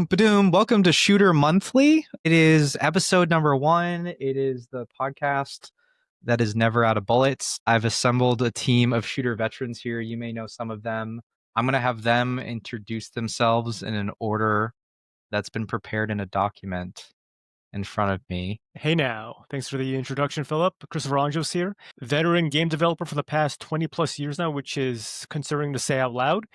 Ba-doom. Welcome to Shooter Monthly. It is episode number 1. It is the podcast that is never out of bullets. I've assembled a team of shooter veterans here. You may know some of them. I'm going to have them introduce themselves in an order that's been prepared in a document in front of me. Hey now, thanks for the introduction, Philip. Christopher Anjos here, veteran game developer for the past 20 plus years now, which is concerning to say out loud.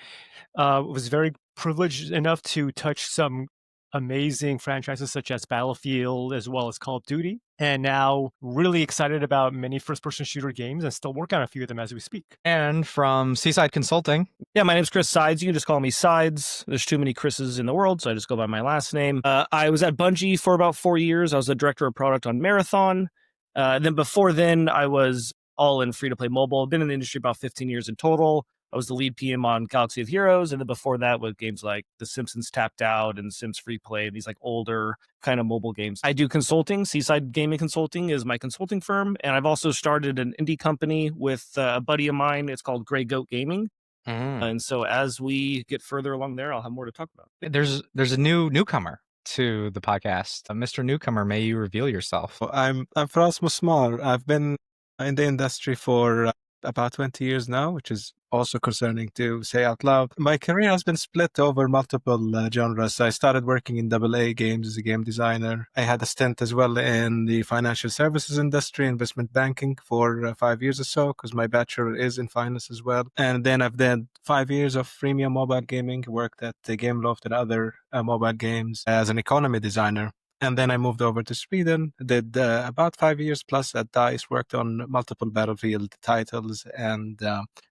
Was very privileged enough to touch some amazing franchises such as Battlefield as well as Call of Duty, and now really excited about many first-person shooter games and still working on a few of them as we speak. And from Seaside Consulting. Yeah, my name's Chris Sides. You can just call me Sides. There's too many Chris's in the world, so I just go by my last name. I was at Bungie for about 4 years. I was the director of product on Marathon. Then before then, I was all in free-to-play mobile. Been in the industry about 15 years in total. I was the lead PM on Galaxy of Heroes, and then before that with games like The Simpsons Tapped Out and Sims Free Play, these like older kind of mobile games. I do consulting. Seaside Gaming Consulting is my consulting firm, and I've also started an indie company with a buddy of mine. It's called Grey Goat Gaming. And so as we get further along there, I'll have more to talk about. There's a newcomer to the podcast. Mr. Newcomer, may you reveal yourself? I'm Feras Musmar. I've been in the industry for about 20 years now, which is also concerning to say out loud. My career has been split over multiple genres. I started working in AA games as a game designer. I had a stint as well in the financial services industry, investment banking for 5 years or so, because my bachelor is in finance as well. And then I've done 5 years of freemium mobile gaming, worked at the Gameloft and other mobile games as an economy designer. And then I moved over to Sweden, did about 5 years plus at DICE, worked on multiple Battlefield titles and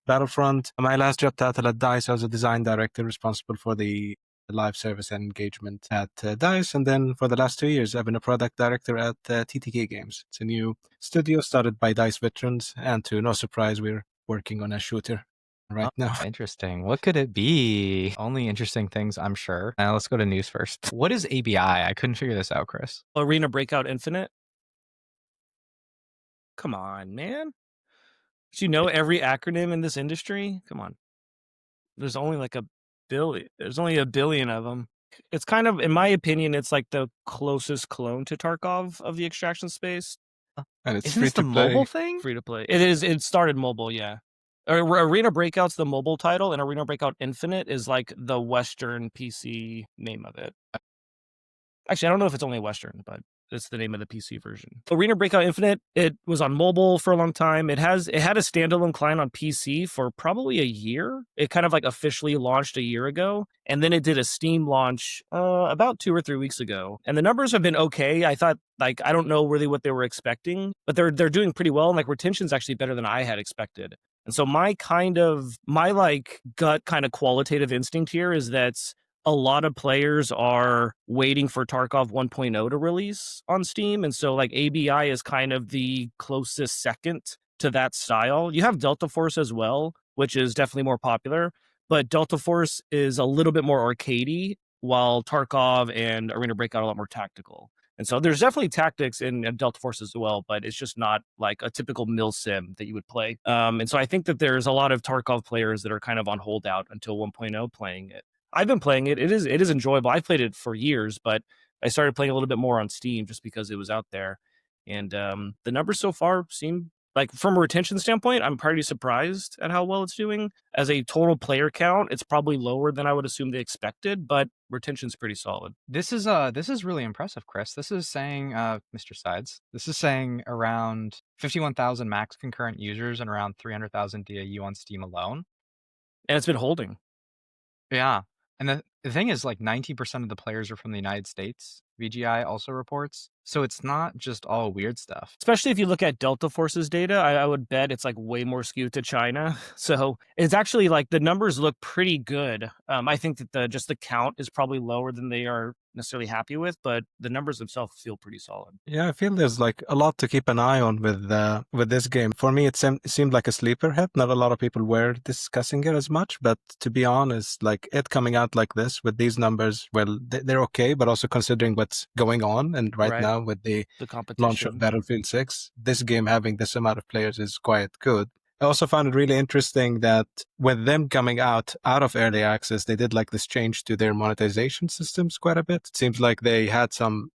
Battlefront. My last job title at DICE, I was a design director responsible for the live service and engagement at DICE. And then for the last 2 years, I've been a product director at TTK Games. It's a new studio started by DICE veterans. And to no surprise, we're working on a shooter right now. Interesting. What could it be? Only interesting things, I'm sure. Now let's go to news first. What is ABI? I couldn't figure this out, Chris. Arena Breakout Infinite. Come on, man. Do you know every acronym in this industry? Come on. There's only like a billion. There's only a billion of them. It's kind of, in my opinion, it's like the closest clone to Tarkov of the extraction space. And it's Isn't free this the to play. mobile thing? Free to play. It is. It started mobile, yeah. Arena Breakout's the mobile title, and Arena Breakout Infinite is like the Western PC name of it. Actually, I don't know if it's only Western, but it's the name of the PC version. Arena Breakout Infinite, it was on mobile for a long time. It had a standalone client on PC for probably a year. It kind of like officially launched a year ago, and then it did a Steam launch about 2 or 3 weeks ago. And the numbers have been okay. I thought, like, I don't know really what they were expecting, but they're doing pretty well, and like retention's actually better than I had expected. And so my like gut kind of qualitative instinct here is that a lot of players are waiting for Tarkov 1.0 to release on Steam. And so like ABI is kind of the closest second to that style. You have Delta Force as well, which is definitely more popular, but Delta Force is a little bit more arcadey, while Tarkov and Arena Breakout are a lot more tactical. And so there's definitely tactics in Delta Force as well, but it's just not like a typical mil sim that you would play. And so I think that there's a lot of Tarkov players that are kind of on holdout until 1.0 playing it. I've been playing it. It is enjoyable. I played it for years, but I started playing a little bit more on Steam just because it was out there. And the numbers so far seem like, from a retention standpoint, I'm pretty surprised at how well it's doing. As a total player count, it's probably lower than I would assume they expected, but retention's pretty solid. This is really impressive, Chris. This is saying, Mr. Sides, this is saying around 51,000 max concurrent users and around 300,000 DAU on Steam alone. And it's been holding. Yeah. And the thing is, like, 90% of the players are from the United States, VGI also reports. So it's not just all weird stuff. Especially if you look at Delta Force's data, I would bet it's like way more skewed to China. So it's actually like the numbers look pretty good. I think that the count is probably lower than they are necessarily happy with, but the numbers themselves feel pretty solid. Yeah, I feel there's like a lot to keep an eye on with this game. For me, it seemed like a sleeper hit. Not a lot of people were discussing it as much, but to be honest, like it coming out like this with these numbers, well, they're okay, but also considering what's going on and right now with the competition. launch of Battlefield 6, this game having this amount of players is quite good. I also found it really interesting that with them coming out of early access, they did like this change to their monetization systems quite a bit. It seems like they had some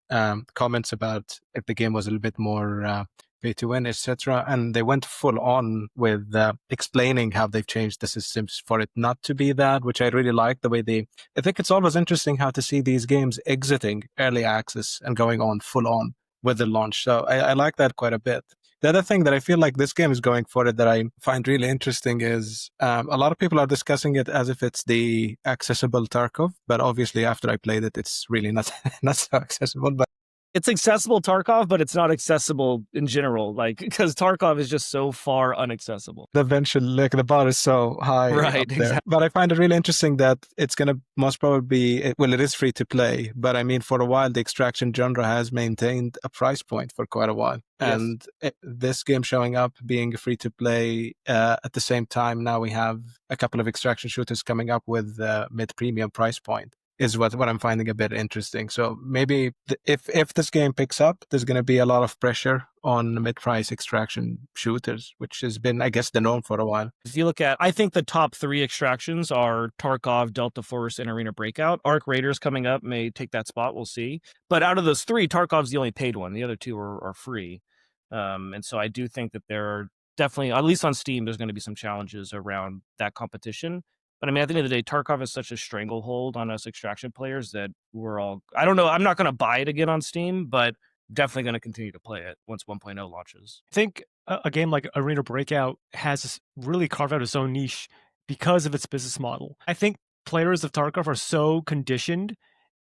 comments about if the game was a little bit more pay to win, etc. And they went full on with explaining how they've changed the systems for it not to be that, which I really like the way they. I think it's always interesting how to see these games exiting early access and going on full on with the launch. So I like that quite a bit. The other thing that I feel like this game is going for it that I find really interesting is a lot of people are discussing it as if it's the accessible Tarkov, but obviously after I played it, it's really not so accessible. But It's accessible Tarkov, but it's not accessible in general, like, because Tarkov is just so far unaccessible. eventually, like the bar is so high Right, up there. exactly. But I find it really interesting that it's going to most probably be, well, it is free to play, but I mean, for a while, the extraction genre has maintained a price point for quite a while. Yes. And this game showing up being free to play at the same time, now we have a couple of extraction shooters coming up with mid-premium price point. Is what I'm finding a bit interesting. So maybe if this game picks up, there's going to be a lot of pressure on mid-price extraction shooters, which has been, I guess, the norm for a while. If you look at, I think the top 3 extractions are Tarkov, Delta Force, and Arena Breakout. Arc Raiders coming up may take that spot. We'll see. But out of those 3, Tarkov's the only paid one. The other 2 are free. And so I do think that there are definitely, at least on Steam, there's going to be some challenges around that competition. But I mean, at the end of the day, Tarkov has such a stranglehold on us extraction players that we're all, I don't know, I'm not going to buy it again on Steam, but definitely going to continue to play it once 1.0 launches. I think a game like Arena Breakout has really carved out its own niche because of its business model. I think players of Tarkov are so conditioned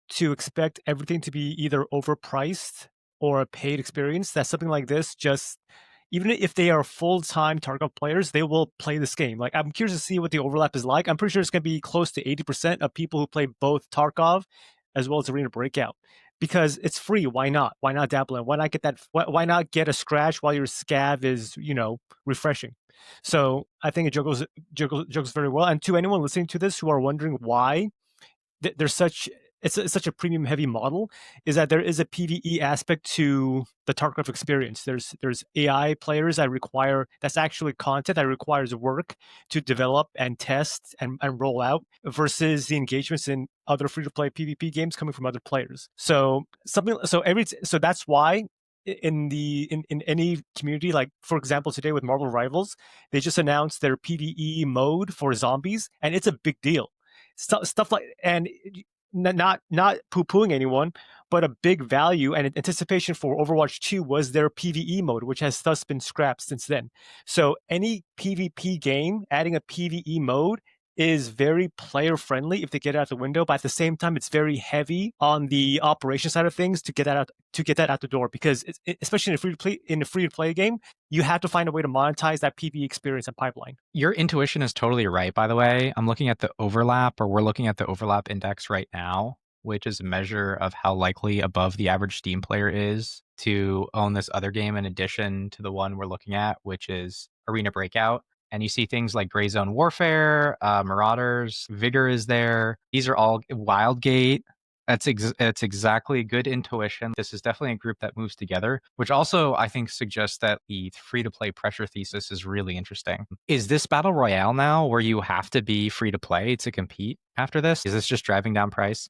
to expect everything to be either overpriced or a paid experience that something like this just, even if they are full-time Tarkov players, they will play this game. Like, I'm curious to see what the overlap is like. I'm pretty sure it's going to be close to 80% of people who play both Tarkov as well as Arena Breakout, because it's free. Why not? Why not dabble in? Why not get that? Why not get a scratch while your scav is, refreshing? So I think it juggles very well. And to anyone listening to this who are wondering why there's such such a premium heavy model, is that there is a PvE aspect to the Tarkov experience. There's AI players that's actually content that requires work to develop and test and roll out, versus the engagements in other free-to-play PvP games coming from other players. So that's why in any community, like for example today with Marvel Rivals, they just announced their PvE mode for zombies, and it's a big deal. Stuff like, and not poo-pooing anyone, but a big value and anticipation for Overwatch 2 was their PvE mode, which has thus been scrapped since then. So any PvP game adding a PvE mode is very player friendly if they get it out the window, but at the same time it's very heavy on the operation side of things to get that out the door, because especially in a free to play game, you have to find a way to monetize that PvE experience and pipeline. Your intuition is totally right, by the way. I'm looking at the overlap, or we're looking at the overlap index right now, which is a measure of how likely above the average Steam player is to own this other game in addition to the one we're looking at, which is Arena Breakout. And you see things like Gray Zone Warfare, Marauders, Vigor is there. These are all Wildgate. It's exactly good intuition. This is definitely a group that moves together, which also I think suggests that the free-to-play pressure thesis is really interesting. Is this Battle Royale now where you have to be free-to-play to compete after this? Is this just driving down price?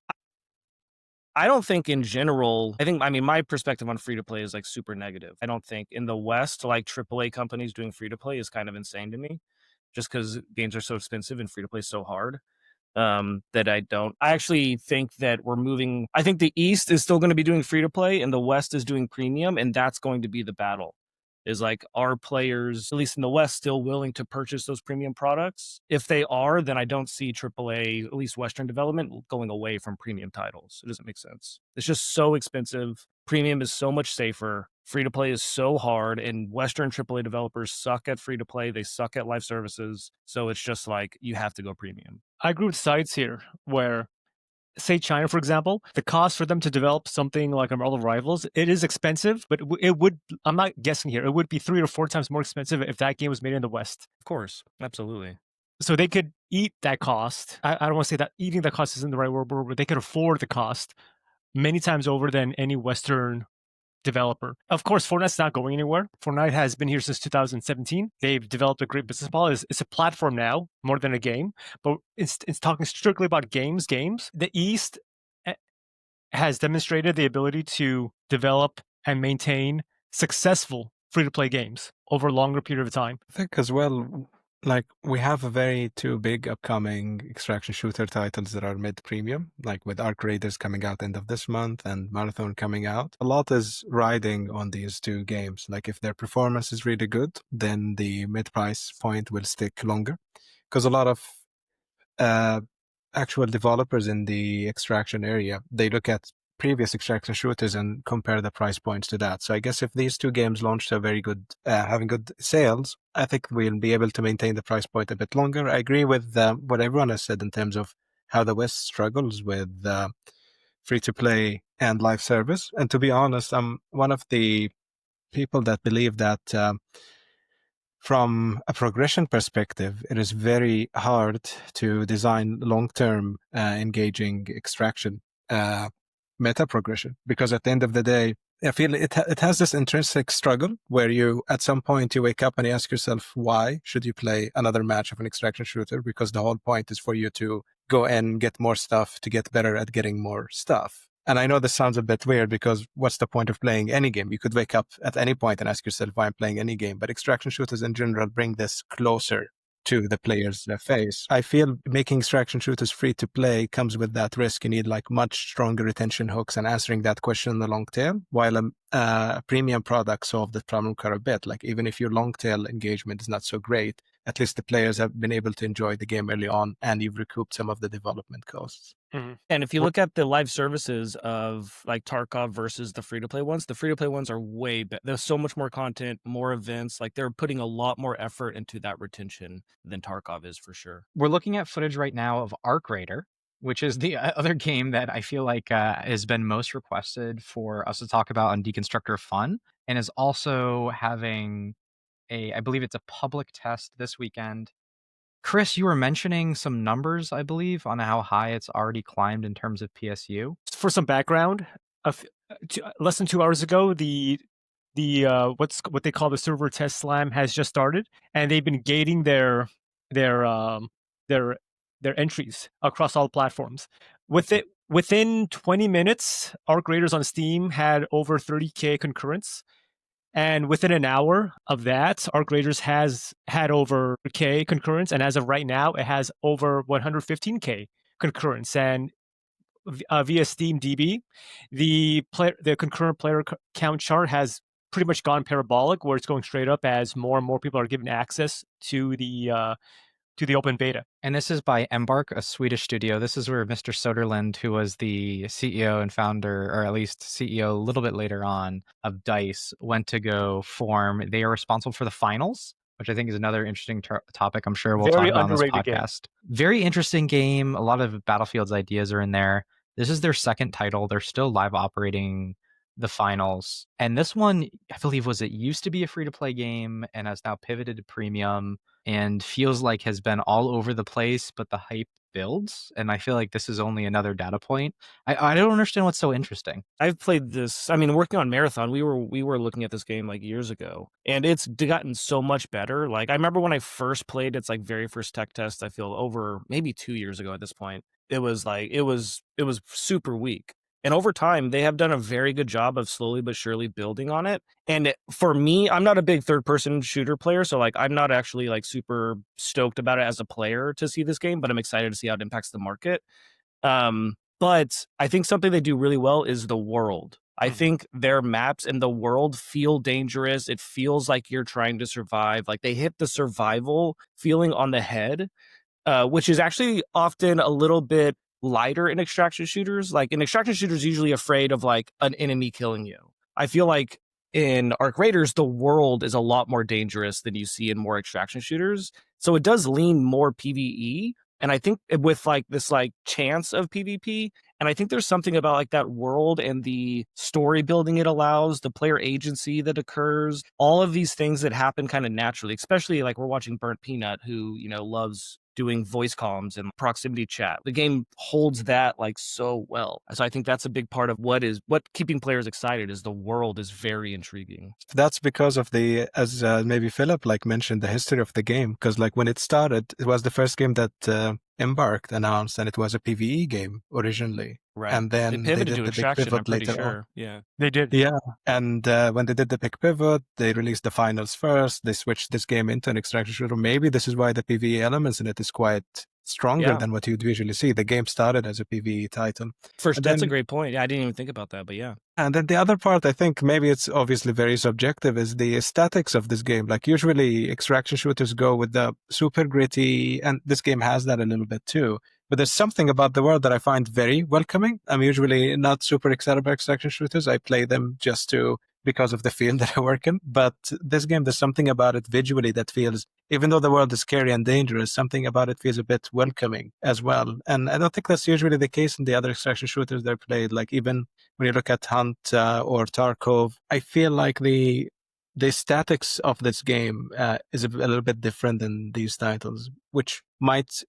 I don't think in general, my perspective on free to play is like super negative. I don't think in the West, like AAA companies doing free to play is kind of insane to me, just because games are so expensive and free to play is so hard. That I actually think that we're moving. I think the East is still going to be doing free to play and the West is doing premium, and that's going to be the battle. Is like, are players, at least in the West, still willing to purchase those premium products? If they are, then I don't see AAA, at least Western development, going away from premium titles. It doesn't make sense. It's just so expensive. Premium is so much safer. Free to play is so hard, and Western AAA developers suck at free to play. They suck at live services. So it's just like, you have to go premium. I agree with sides here, where, say China, for example, the cost for them to develop something like a Marvel Rivals, it is expensive, but it would, I'm not guessing here, it would be 3 or 4 times more expensive if that game was made in the West. Of course, absolutely. So they could eat that cost. I don't want to say that eating that cost isn't the right word, but they could afford the cost many times over than any Western developer. Of course, Fortnite's not going anywhere. Fortnite has been here since 2017. They've developed a great business model. It's a platform now more than a game, but it's talking strictly about games. The East has demonstrated the ability to develop and maintain successful free-to-play games over a longer period of time. I think as well, like we have a very two big upcoming extraction shooter titles that are mid-premium, like with Arc Raiders coming out end of this month and Marathon coming out. A lot is riding on these two games. Like if their performance is really good, then the mid-price point will stick longer. Because a lot of actual developers in the extraction area, they look at previous extraction shooters and compare the price points to that. So I guess if these two games launched a very good, having good sales, I think we'll be able to maintain the price point a bit longer. I agree with what everyone has said in terms of how the West struggles with free-to-play and live service. And to be honest, I'm one of the people that believe that from a progression perspective, it is very hard to design long-term engaging extraction meta progression, because at the end of the day, I feel it has this intrinsic struggle where you, at some point, you wake up and you ask yourself, why should you play another match of an extraction shooter? Because the whole point is for you to go and get more stuff, to get better at getting more stuff. And I know this sounds a bit weird, because what's the point of playing any game? You could wake up at any point and ask yourself why I'm playing any game. But extraction shooters in general bring this closer to the player's face. I feel making extraction shooters free to play comes with that risk. You need like much stronger retention hooks and answering that question in the long tail, while a premium product solved the problem quite a bit. Like even if your long tail engagement is not so great, at least the players have been able to enjoy the game early on, and you've recouped some of the development costs. Mm-hmm. And if you look at the live services of like Tarkov versus the free-to-play ones, the free-to-play ones are way better. There's so much more content, more events. Like they're putting a lot more effort into that retention than Tarkov is, for sure. We're looking at footage right now of Arc Raider, which is the other game that I feel like has been most requested for us to talk about on Deconstructor Fun, and is also having I believe it's a public test this weekend. Chris, you were mentioning some numbers, I believe, on how high it's already climbed in terms of PSU. For some background, less than 2 hours ago, the what they call the server test slam has just started, and they've been gating their entries across all platforms. Within 20 minutes, Arc Raiders on Steam had over 30K concurrents. And within an hour of that, Arc Raiders has had over K concurrents, and as of right now, it has over 115K concurrents. And via Steam DB, the concurrent player count chart has pretty much gone parabolic, where it's going straight up as more and more people are given access to the open beta. And this is by Embark, a Swedish studio. This is where Mr. Soderlund, who was the CEO and founder, or at least CEO a little bit later on, of DICE, went to go form. They are responsible for the finals, which I think is another interesting topic I'm sure we'll talk about on this podcast. Very interesting game. A lot of Battlefield's ideas are in there. This is their second title. They're still live operating the finals. And this one, I believe, it used to be a free-to-play game and has now pivoted to premium, and feels like has been all over the place, but the hype builds. And I feel like this is only another data point. I don't understand what's so interesting. I've played this. I mean, working on Marathon, we were looking at this game like years ago, and it's gotten so much better. Like I remember when I first played its like very first tech test, I feel over maybe 2 years ago at this point. It was super weak. And over time, they have done a very good job of slowly but surely building on it. And for me, I'm not a big third-person shooter player, so like I'm not actually like super stoked about it as a player to see this game, but I'm excited to see how it impacts the market. But I think something they do really well is the world. I think their maps and the world feel dangerous. It feels like you're trying to survive. Like they hit the survival feeling on the head, which is actually often a little bit lighter in extraction shooters. Like in extraction shooters, usually afraid of like an enemy killing you. I feel like in Arc Raiders, the world is a lot more dangerous than you see in more extraction shooters. So it does lean more PvE. And I think with like this like chance of PvP, and I think there's something about like that world and the story building it allows, the player agency that occurs, all of these things that happen kind of naturally, especially like we're watching Burnt Peanut, who, you know, loves doing voice comms and proximity chat. The game holds that like so well. So I think that's a big part of what keeping players excited is the world is very intriguing. That's because of the, as maybe Philip like mentioned, the history of the game. Because like when it started, it was the first game that Embark announced, and it was a PvE game originally. Right. And then they pivoted did to the big extraction, pivot I'm pretty later on. sure. Yeah. They did. Yeah, and when they did the big pivot, they released the finals first. They switched this game into an extraction shooter. Maybe this is why the PvE elements in it is quite stronger Yeah. than what you'd usually see. The game started as a PvE title. First, And that's a then- great point. Yeah, I didn't even think about that, but yeah. And then the other part, I think maybe it's obviously very subjective, is the aesthetics of this game. Like usually extraction shooters go with the super gritty, and this game has that a little bit too. But there's something about the world that I find very welcoming. I'm usually not super excited about extraction shooters. I play them just because of the field that I work in. But this game, there's something about it visually that feels, even though the world is scary and dangerous, something about it feels a bit welcoming as well. And I don't think that's usually the case in the other extraction shooters that I played. Like even when you look at Hunt or Tarkov, I feel like the statics of this game is a little bit different than these titles, which might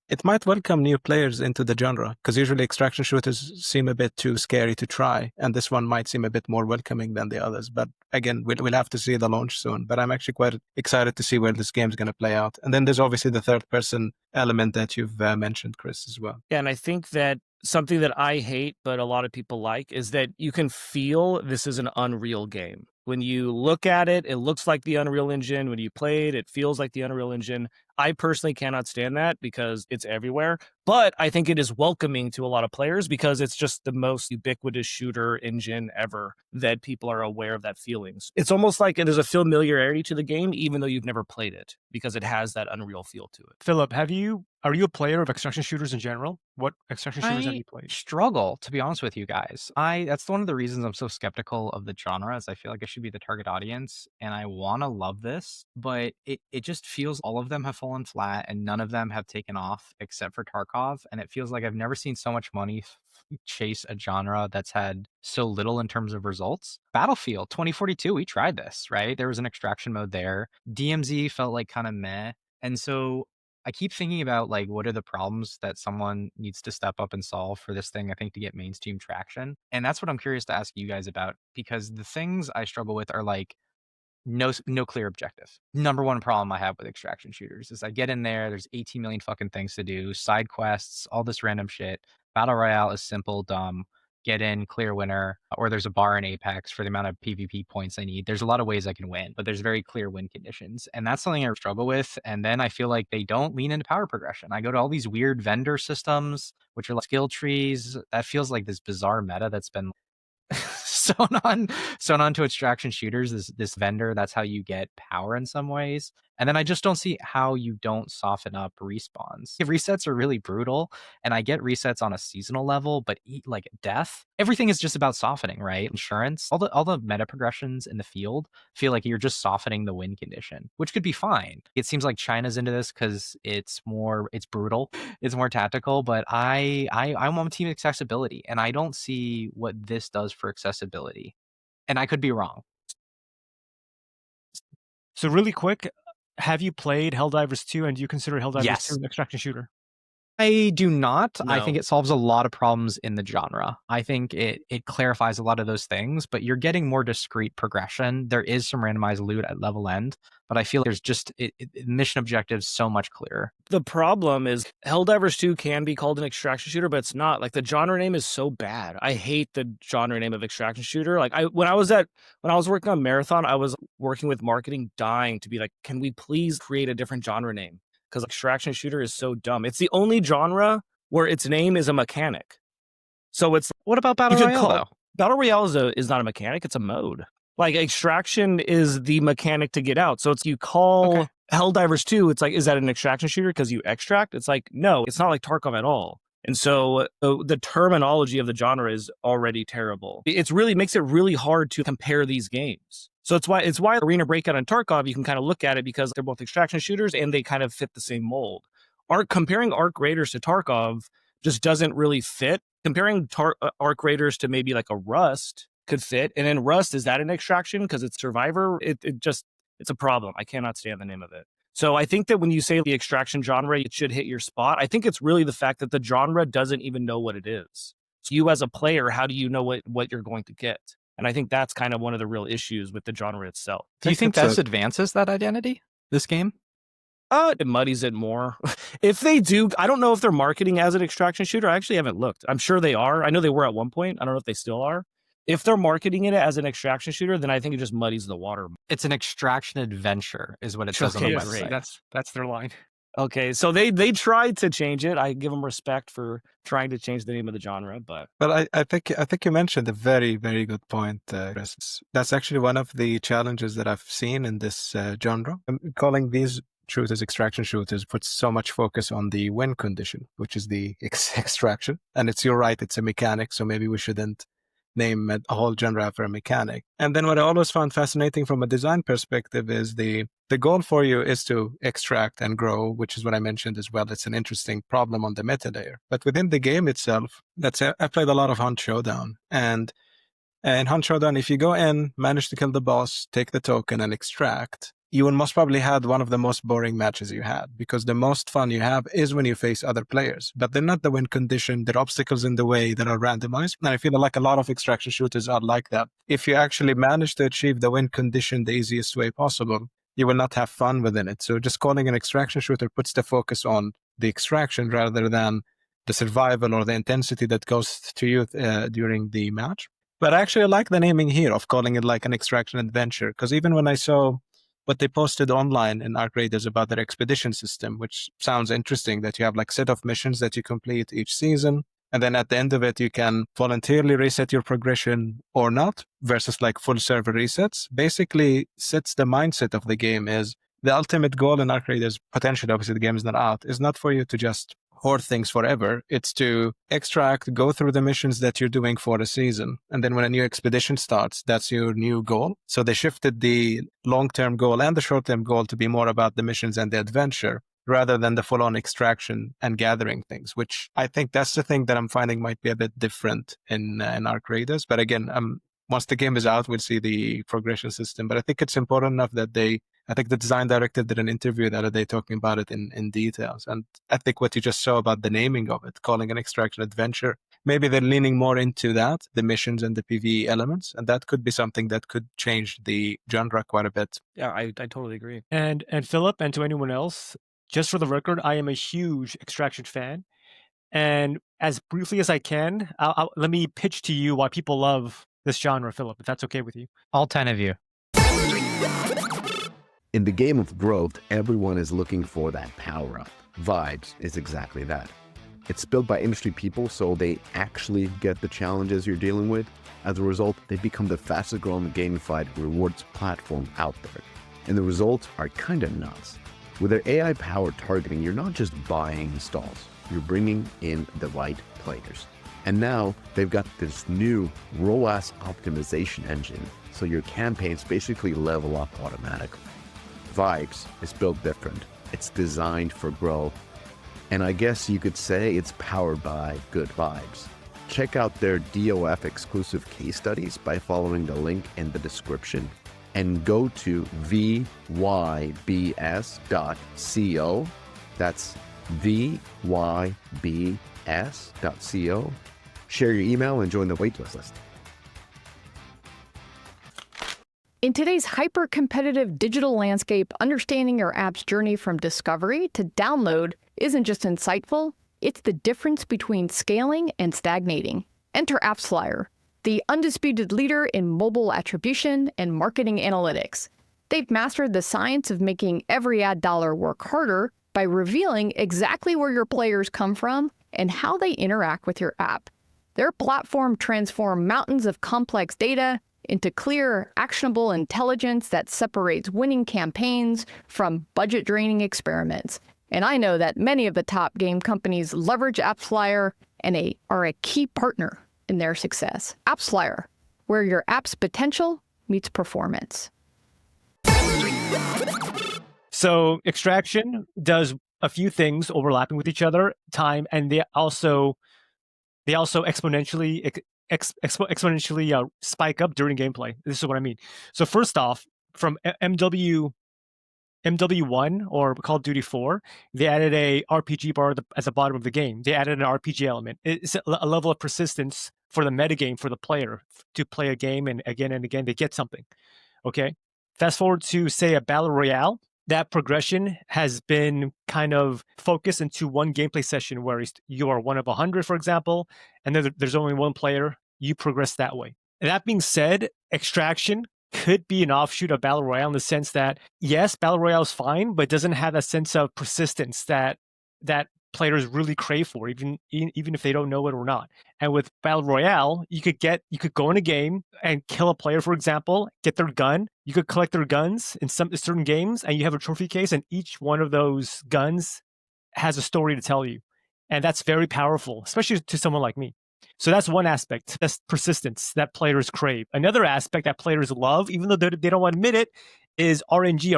it might welcome new players into the genre, because usually extraction shooters seem a bit too scary to try, and this one might seem a bit more welcoming than the others. But again, we'll have to see the launch soon. But I'm actually quite excited to see where this game's going to play out. And then there's obviously the third-person element that you've mentioned, Chris, as well. Yeah, and I think that something that I hate, but a lot of people like, is that you can feel this is an Unreal game. When you look at it, it looks like the Unreal Engine. When you play it, it feels like the Unreal Engine. I personally cannot stand that because it's everywhere. But I think it is welcoming to a lot of players because it's just the most ubiquitous shooter engine ever that people are aware of that feelings. It's almost like there's a familiarity to the game, even though you've never played it, because it has that Unreal feel to it. Philip, are you a player of extraction shooters in general? What extraction shooters have you played? Struggle, to be honest with you guys. That's one of the reasons I'm so skeptical of the genre, is I feel like I should be the target audience, and I want to love this, but it just feels all of them have fallen flat, and none of them have taken off except for Tarkov, and it feels like I've never seen so much money chase a genre that's had so little in terms of results. Battlefield 2042, we tried this, right? There was an extraction mode there. DMZ felt like kind of meh, and so I keep thinking about like what are the problems that someone needs to step up and solve for this thing, I think, to get mainstream traction. And that's what I'm curious to ask you guys about, because the things I struggle with are like no clear objective. Number one problem I have with extraction shooters is I get in there's 18 million fucking things to do, side quests, all this random shit. Battle Royale is simple, dumb. Get in, clear winner, or there's a bar in Apex for the amount of PvP points I need. There's a lot of ways I can win, but there's very clear win conditions. And that's something I struggle with. And then I feel like they don't lean into power progression. I go to all these weird vendor systems, which are like skill trees. That feels like this bizarre meta that's been sewn on to extraction shooters, this vendor. That's how you get power in some ways. And then I just don't see how you don't soften up respawns. If resets are really brutal, and I get resets on a seasonal level, but like death, everything is just about softening, right? Insurance, all the meta progressions in the field feel like you're just softening the win condition, which could be fine. It seems like China's into this because it's brutal, it's more tactical, but I want team accessibility, and I don't see what this does for accessibility. And I could be wrong. So really quick, have you played Helldivers 2, and do you consider Helldivers Yes. 2 an extraction shooter? I do not. I No. think it solves a lot of problems in the genre. I think it clarifies a lot of those things, but you're getting more discrete progression. There is some randomized loot at level end, but I feel there's just mission objectives so much clearer. The problem is Helldivers 2 can be called an extraction shooter, but it's not. Like, the genre name is so bad. I hate the genre name of extraction shooter. Like, when I was working on Marathon, I was working with marketing, dying to be like, can we please create a different genre name? Because extraction shooter is so dumb. It's the only genre where its name is a mechanic. So it's, What about Battle you could Royale, call- though? Battle Royale is not a mechanic, it's a mode. Like, extraction is the mechanic to get out. So it's, you call Okay. Helldivers 2, it's like, is that an extraction shooter because you extract? It's like, no, it's not like Tarkov at all. And so the terminology of the genre is already terrible. It really makes it really hard to compare these games. So it's why Arena Breakout and Tarkov, you can kind of look at it because they're both extraction shooters and they kind of fit the same mold. Comparing Arc Raiders to Tarkov just doesn't really fit. Comparing Arc Raiders to maybe like a Rust could fit. And then Rust, is that an extraction because it's Survivor? It's a problem. I cannot stand the name of it. So I think that when you say the extraction genre, it should hit your spot. I think it's really the fact that the genre doesn't even know what it is. So you as a player, how do you know what you're going to get? And I think that's kind of one of the real issues with the genre itself. Do you think it's this advances that identity, this game? It muddies it more. If they do, I don't know if they're marketing as an extraction shooter. I actually haven't looked. I'm sure they are. I know they were at one point. I don't know if they still are. If they're marketing it as an extraction shooter, then I think it just muddies the water. It's an extraction adventure, is what it says on the Yes, website. that's their line. Okay, so they tried to change it. I give them respect for trying to change the name of the genre, but I think you mentioned a very, very good point, Chris. That's actually one of the challenges that I've seen in this genre. Calling these shooters extraction shooters puts so much focus on the win condition, which is the extraction. And you're right, it's a mechanic, so maybe we shouldn't name a whole genre after a mechanic. And then what I always found fascinating from a design perspective is the goal for you is to extract and grow, which is what I mentioned as well. It's an interesting problem on the meta layer. But within the game itself, I played a lot of Hunt Showdown. And in Hunt Showdown, if you go in, manage to kill the boss, take the token and extract, you will most probably had one of the most boring matches you had, because the most fun you have is when you face other players, but they're not the win condition. There are obstacles in the way that are randomized. And I feel like a lot of extraction shooters are like that. If you actually manage to achieve the win condition the easiest way possible, you will not have fun within it. So just calling an extraction shooter puts the focus on the extraction rather than the survival or the intensity that goes to you during the match. But I actually like the naming here of calling it like an extraction adventure, because even when I saw what they posted online in Arc Raiders about their expedition system, which sounds interesting, that you have like set of missions that you complete each season. And then at the end of it, you can voluntarily reset your progression or not versus like full server resets. Basically sets the mindset of the game is the ultimate goal in Arc Raiders, potentially, obviously the game is not out, is not for you to just hoard things forever. It's to extract, go through the missions that you're doing for a season. And then when a new expedition starts, that's your new goal. So they shifted the long-term goal and the short-term goal to be more about the missions and the adventure rather than the full-on extraction and gathering things, which I think that's the thing that I'm finding might be a bit different in Arc Raiders. But again, once the game is out, we'll see the progression system. But I think it's important enough that I think the design director did an interview the other day talking about it in details. And I think what you just saw about the naming of it, calling an extraction adventure, maybe they're leaning more into that, the missions and the PvE elements. And that could be something that could change the genre quite a bit. yeah, I totally agree. And Philip, and to anyone else, just for the record, I am a huge extraction fan. And as briefly as I can, let me pitch to you why people love this genre, Philip, if that's okay with you. All 10 of you. In the game of growth, everyone is looking for that power-up. Vibes is exactly that. It's built by industry people, so they actually get the challenges you're dealing with. As a result, they become the fastest growing gamified rewards platform out there. And the results are kind of nuts. With their AI-powered targeting, you're not just buying installs, you're bringing in the right players. And now they've got this new ROAS optimization engine, so your campaigns basically level up automatically. Vibes is built different. It's designed for growth. And I guess you could say it's powered by good vibes. Check out their DOF exclusive case studies by following the link in the description. And go to vybs.co. That's vybs.co. Share your email and join the waitlist list. In today's hyper-competitive digital landscape, understanding your app's journey from discovery to download isn't just insightful, it's the difference between scaling and stagnating. Enter AppsFlyer, the undisputed leader in mobile attribution and marketing analytics. They've mastered the science of making every ad dollar work harder by revealing exactly where your players come from and how they interact with your app. Their platform transforms mountains of complex data into clear, actionable intelligence that separates winning campaigns from budget-draining experiments. And I know that many of the top game companies leverage AppsFlyer and are a key partner in their success. AppsFlyer, where your app's potential meets performance. So extraction does a few things overlapping with each other, time, and they also exponentially spike up during gameplay. This is what I mean. So first off, from MW MW1 or Call of Duty 4, they added a RPG bar at the bottom of the game. They added an RPG element. It's a level of persistence for the metagame for the player to play a game, and again they get something. Okay. Fast forward to, say, a battle royale. That progression has been kind of focused into one gameplay session where you are one of 100, for example, and then there's only one player. You progress that way. And that being said, extraction could be an offshoot of battle royale in the sense that, yes, battle royale is fine, but it doesn't have that sense of persistence that players really crave for, even if they don't know it or not. And with battle royale, you could go in a game and kill a player, for example, get their gun. You could collect their guns in certain games, and you have a trophy case, and each one of those guns has a story to tell you, and that's very powerful, especially to someone like me. So that's one aspect, that's persistence that players crave. Another aspect that players love, even though they don't want to admit it, is RNG,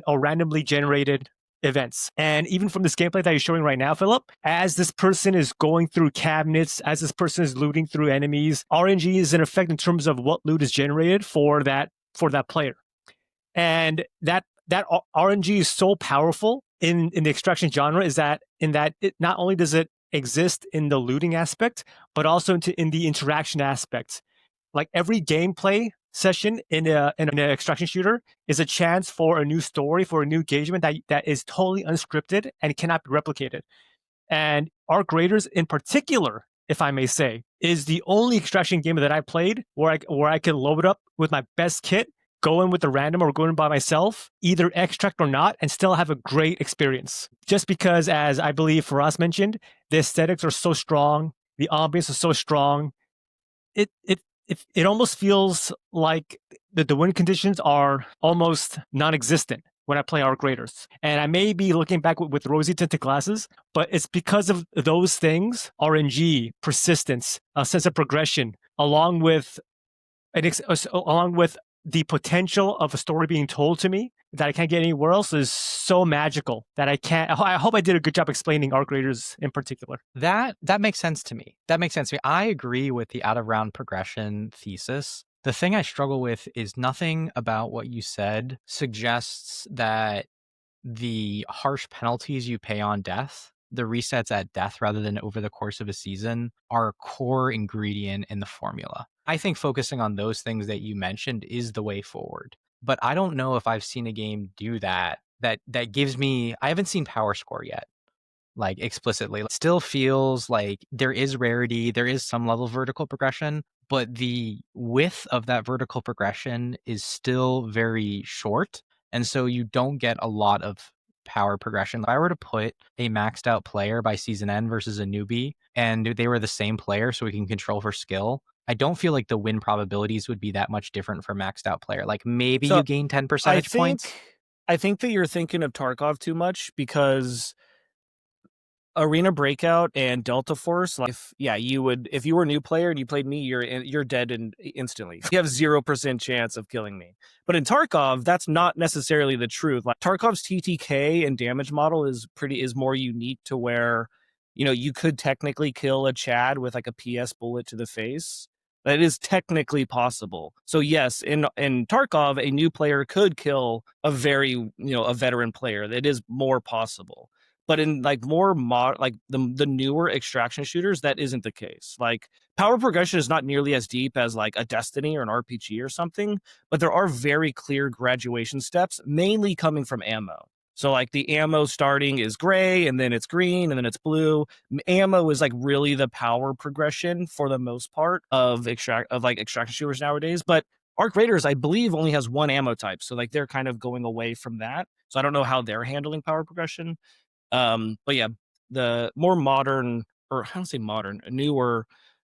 or randomly generated events. And even from this gameplay that you're showing right now, Philip, as this person is going through cabinets, as this person is looting through enemies, RNG is in effect in terms of what loot is generated for that player. And that RNG is so powerful in the extraction genre, is that it not only does it exist in the looting aspect, but also in the interaction aspect. Like every gameplay session in an extraction shooter is a chance for a new story, for a new engagement that is totally unscripted and cannot be replicated. And Arc Raiders in particular, if I may say, is the only extraction game that I played where I can load up with my best kit, go in with a random or go in by myself, either extract or not, and still have a great experience. Just because, as I believe Feras mentioned, the aesthetics are so strong, the ambience is so strong, it almost feels like the win conditions are almost non-existent when I play Arc Raiders. And I may be looking back with rosy tinted glasses, but it's because of those things, RNG, persistence, a sense of progression, along with the potential of a story being told to me that I can't get anywhere else, is so magical that I hope I did a good job explaining Arc Raiders in particular. That makes sense to me. I agree with the out of round progression thesis. The thing I struggle with is nothing about what you said suggests that the harsh penalties you pay on death, the resets at death rather than over the course of a season, are a core ingredient in the formula. I think focusing on those things that you mentioned is the way forward. But I don't know if I've seen a game do that gives me, I haven't seen power score yet, like explicitly. It still feels like there is rarity, there is some level of vertical progression, but the width of that vertical progression is still very short. And so you don't get a lot of power progression. If I were to put a maxed out player by season end versus a newbie, and they were the same player so we can control for skill, I don't feel like the win probabilities would be that much different for maxed out player. Like maybe you gain 10 percentage points. I think that you're thinking of Tarkov too much, because Arena Breakout and Delta Force, like, if you were a new player and you played me, you're dead instantly. You have 0% chance of killing me. But in Tarkov, that's not necessarily the truth. Like Tarkov's TTK and damage model is more unique to where, you could technically kill a Chad with like a PS bullet to the face. That is technically possible. So yes, in Tarkov, a new player could kill a veteran player. That is more possible. But in like the newer extraction shooters, that isn't the case. Like power progression is not nearly as deep as like a Destiny or an RPG or something, but there are very clear graduation steps, mainly coming from ammo. So like the ammo starting is gray, and then it's green, and then it's blue. Ammo is like really the power progression for the most part of extraction shooters nowadays. But Arc Raiders, I believe, only has one ammo type, so like they're kind of going away from that. So I don't know how they're handling power progression. But yeah, the more modern, or I don't say modern, newer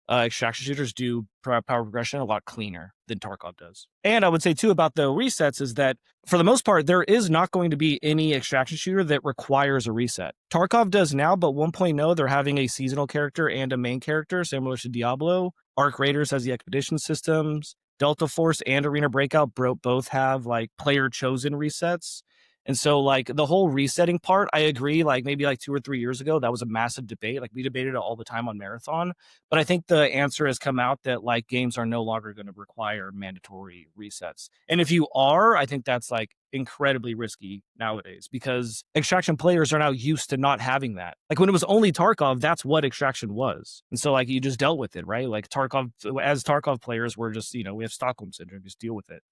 extraction shooters do power progression a lot cleaner than Tarkov does. And I would say too about the resets is that for the most part, there is not going to be any extraction shooter that requires a reset. Tarkov does now, but 1.0, they're having a seasonal character and a main character, similar to Diablo. Arc Raiders has the expedition systems. Delta Force and Arena Breakout both have like player chosen resets. And so like the whole resetting part, I agree, like maybe like 2 or 3 years ago, that was a massive debate. Like we debated it all the time on Marathon. But I think the answer has come out that like games are no longer going to require mandatory resets. And if you are, I think that's like incredibly risky nowadays because extraction players are now used to not having that. Like when it was only Tarkov, that's what extraction was. And so like you just dealt with it, right? Like Tarkov, as Tarkov players, we're just, you know, we have Stockholm syndrome, just deal with it.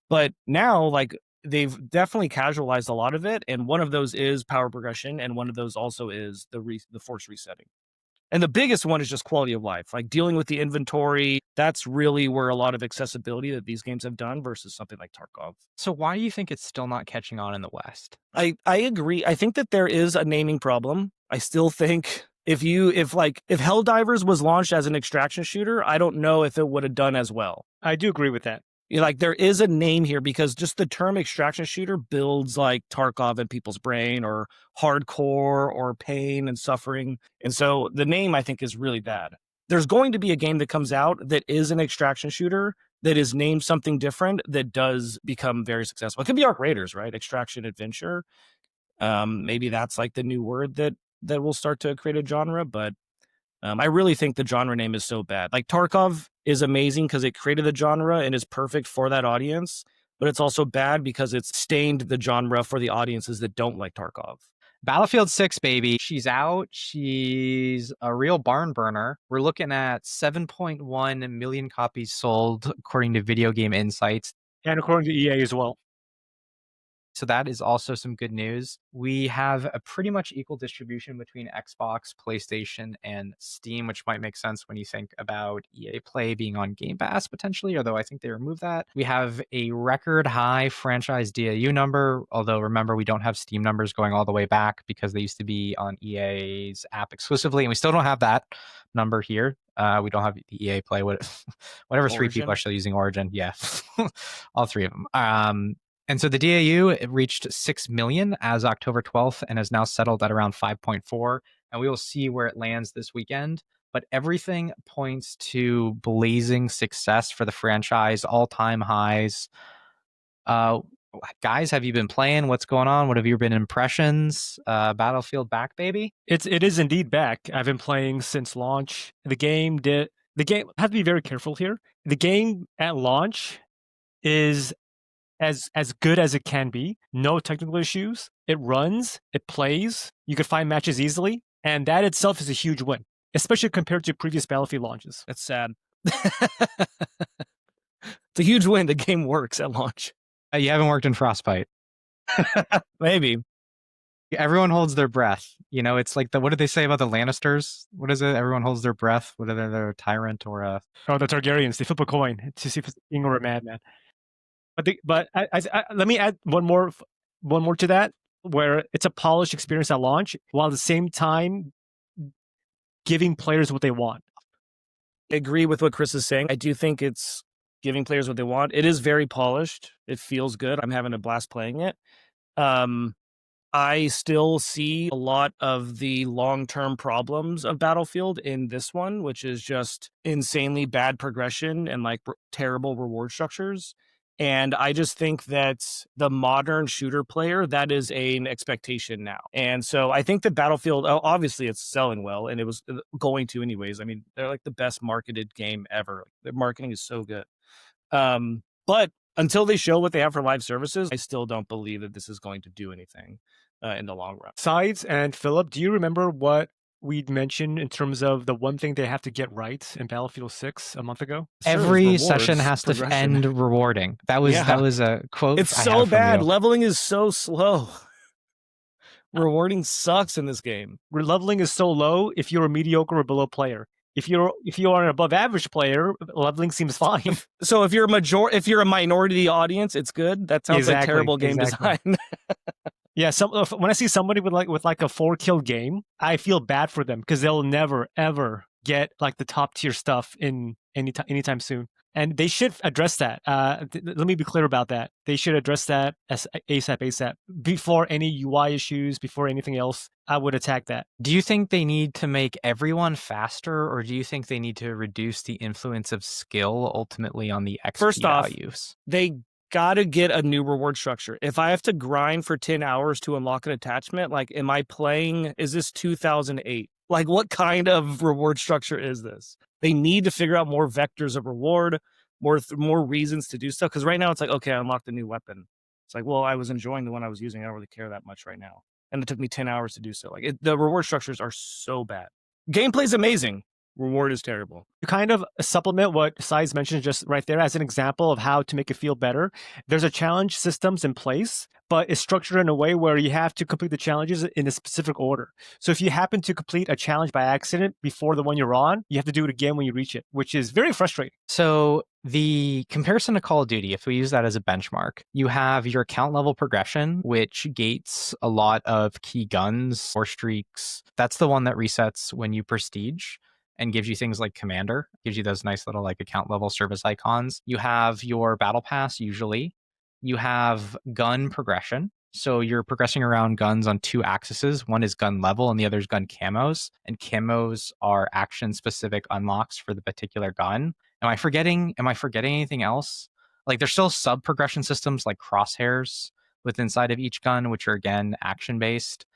But now like they've definitely casualized a lot of it. And one of those is power progression. And one of those also is the force resetting. And the biggest one is just quality of life, like dealing with the inventory. That's really where a lot of accessibility that these games have done versus something like Tarkov. So why do you think it's still not catching on in the West? I agree. I think that there is a naming problem. I still think if Helldivers was launched as an extraction shooter, I don't know if it would have done as well. I do agree with that. Like there is a name here because just the term extraction shooter builds like Tarkov in people's brain or hardcore or pain and suffering. And so the name I think is really bad. There's going to be a game that comes out that is an extraction shooter that is named something different that does become very successful. It could be Arc Raiders, right? Extraction adventure. Maybe that's like the new word that will start to create a genre, but I really think the genre name is so bad. Like Tarkov is amazing because it created the genre and is perfect for that audience, but it's also bad because it's stained the genre for the audiences that don't like Tarkov. Battlefield 6, baby. She's out. She's a real barn burner. We're looking at 7.1 million copies sold, according to Video Game Insights. And according to EA as well. So that is also some good news. We have a pretty much equal distribution between Xbox, PlayStation, and Steam, which might make sense when you think about EA Play being on Game Pass potentially, although I think they removed that. We have a record high franchise DAU number, although remember, we don't have Steam numbers going all the way back because they used to be on EA's app exclusively, and we still don't have that number here. We don't have the EA Play, whatever. Three people are still using Origin. Yeah, all three of them. And so the DAU, it reached 6 million as October 12th and has now settled at around 5.4. And we will see where it lands this weekend. But everything points to blazing success for the franchise, all-time highs. Guys, have you been playing? What's going on? What have your been impressions? Battlefield back, baby? It is indeed back. I've been playing since launch. The game I have to be very careful here. The game at launch is as good as it can be. No technical issues. It runs, it plays. You can find matches easily, and that itself is a huge win, especially compared to previous Battlefield launches. That's sad. It's a huge win. The game works at launch. You haven't worked in Frostbite. Maybe. Everyone holds their breath. You know, it's like what did they say about the Lannisters? What is it? Everyone holds their breath. Whether they're a tyrant or a... Oh, the Targaryens. They flip a coin to see if it's a king or a madman. But let me add one more to that, where it's a polished experience at launch, while at the same time giving players what they want. I agree with what Chris is saying. I do think it's giving players what they want. It is very polished. It feels good. I'm having a blast playing it. I still see a lot of the long-term problems of Battlefield in this one, which is just insanely bad progression and like terrible reward structures. And I just think that the modern shooter player, that is an expectation now. And so I think that Battlefield, obviously it's selling well, and it was going to anyways. I mean, they're like the best marketed game ever. Their marketing is so good. But until they show what they have for live services, I still don't believe that this is going to do anything in the long run. Sides and Phillip, do you remember what we'd mentioned in terms of the one thing they have to get right in Battlefield 6 a month ago? Every session has to end rewarding. That was a quote. It's so bad. Leveling is so slow. Rewarding sucks in this game. Leveling is so low if you're a mediocre or below player. If you are an above average player, leveling seems fine. So if you're a minority audience, it's good. That sounds like terrible game design. Yeah, when I see somebody with like a 4-kill game, I feel bad for them because they'll never ever get like the top tier stuff in anytime soon. And they should address that. Let me be clear about that. They should address that as ASAP before any UI issues, before anything else. I would attack that. Do you think they need to make everyone faster, or do you think they need to reduce the influence of skill ultimately on the XP First off, values? They gotta get a new reward structure. If I have to grind for 10 hours to unlock an attachment, like, am I playing, is this 2008? Like, what kind of reward structure is this? They need to figure out more vectors of reward, more reasons to do stuff. Because right now it's like, okay, I unlocked a new weapon. It's like, well, I was enjoying the one I was using. I don't really care that much right now. And it took me 10 hours to do so. Like, the reward structures are so bad. Gameplay's amazing. Reward is terrible. To kind of supplement what Sai's mentioned just right there as an example of how to make it feel better, there's a challenge systems in place, but it's structured in a way where you have to complete the challenges in a specific order. So if you happen to complete a challenge by accident before the one you're on, you have to do it again when you reach it, which is very frustrating. So the comparison to Call of Duty, if we use that as a benchmark, you have your account level progression, which gates a lot of key guns or streaks. That's the one that resets when you prestige and gives you things like Commander, gives you those nice little like account level service icons. You have your battle pass usually. You have gun progression. So you're progressing around guns on two axes. One is gun level and the other is gun camos. And camos are action specific unlocks for the particular gun. Am I forgetting anything else? Like there's still sub progression systems like crosshairs with inside of each gun, which are again action based.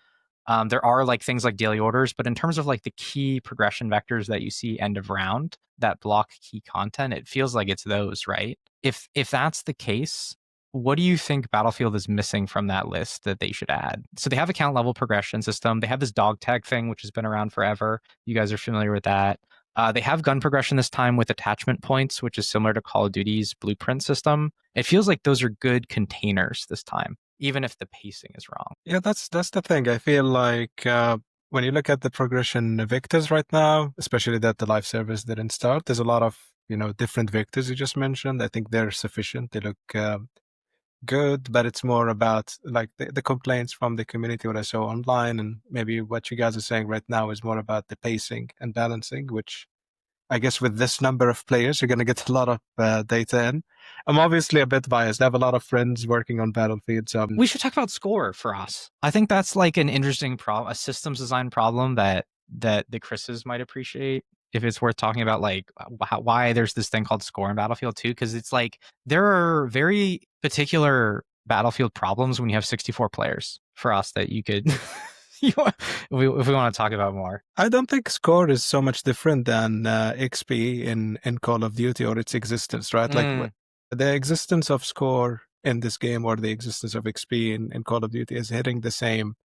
There are like things like daily orders, but in terms of like the key progression vectors that you see end of round that block key content, it feels like it's those, right? If that's the case, what do you think Battlefield is missing from that list that they should add? So they have account level progression system. They have this dog tag thing, which has been around forever. You guys are familiar with that. They have gun progression this time with attachment points, which is similar to Call of Duty's blueprint system. It feels like those are good containers this time, even if the pacing is wrong. Yeah, that's the thing. I feel like when you look at the progression vectors right now, especially that the live service didn't start, there's a lot of different vectors you just mentioned. I think they're sufficient. They look good, but it's more about like the complaints from the community, what I saw online, and maybe what you guys are saying right now is more about the pacing and balancing, which I guess with this number of players, you're going to get a lot of data in. I'm obviously a bit biased. I have a lot of friends working on Battlefield. So we should talk about score for us. I think that's like an interesting problem, a systems design problem that the Chris's might appreciate. If it's worth talking about, like why there's this thing called score in Battlefield 2, because it's like there are very particular Battlefield problems when you have 64 players for us that you could. if we want to talk about more. I don't think score is so much different than XP in Call of Duty or its existence, right? Like the existence of score in this game or the existence of XP in Call of Duty is hitting the same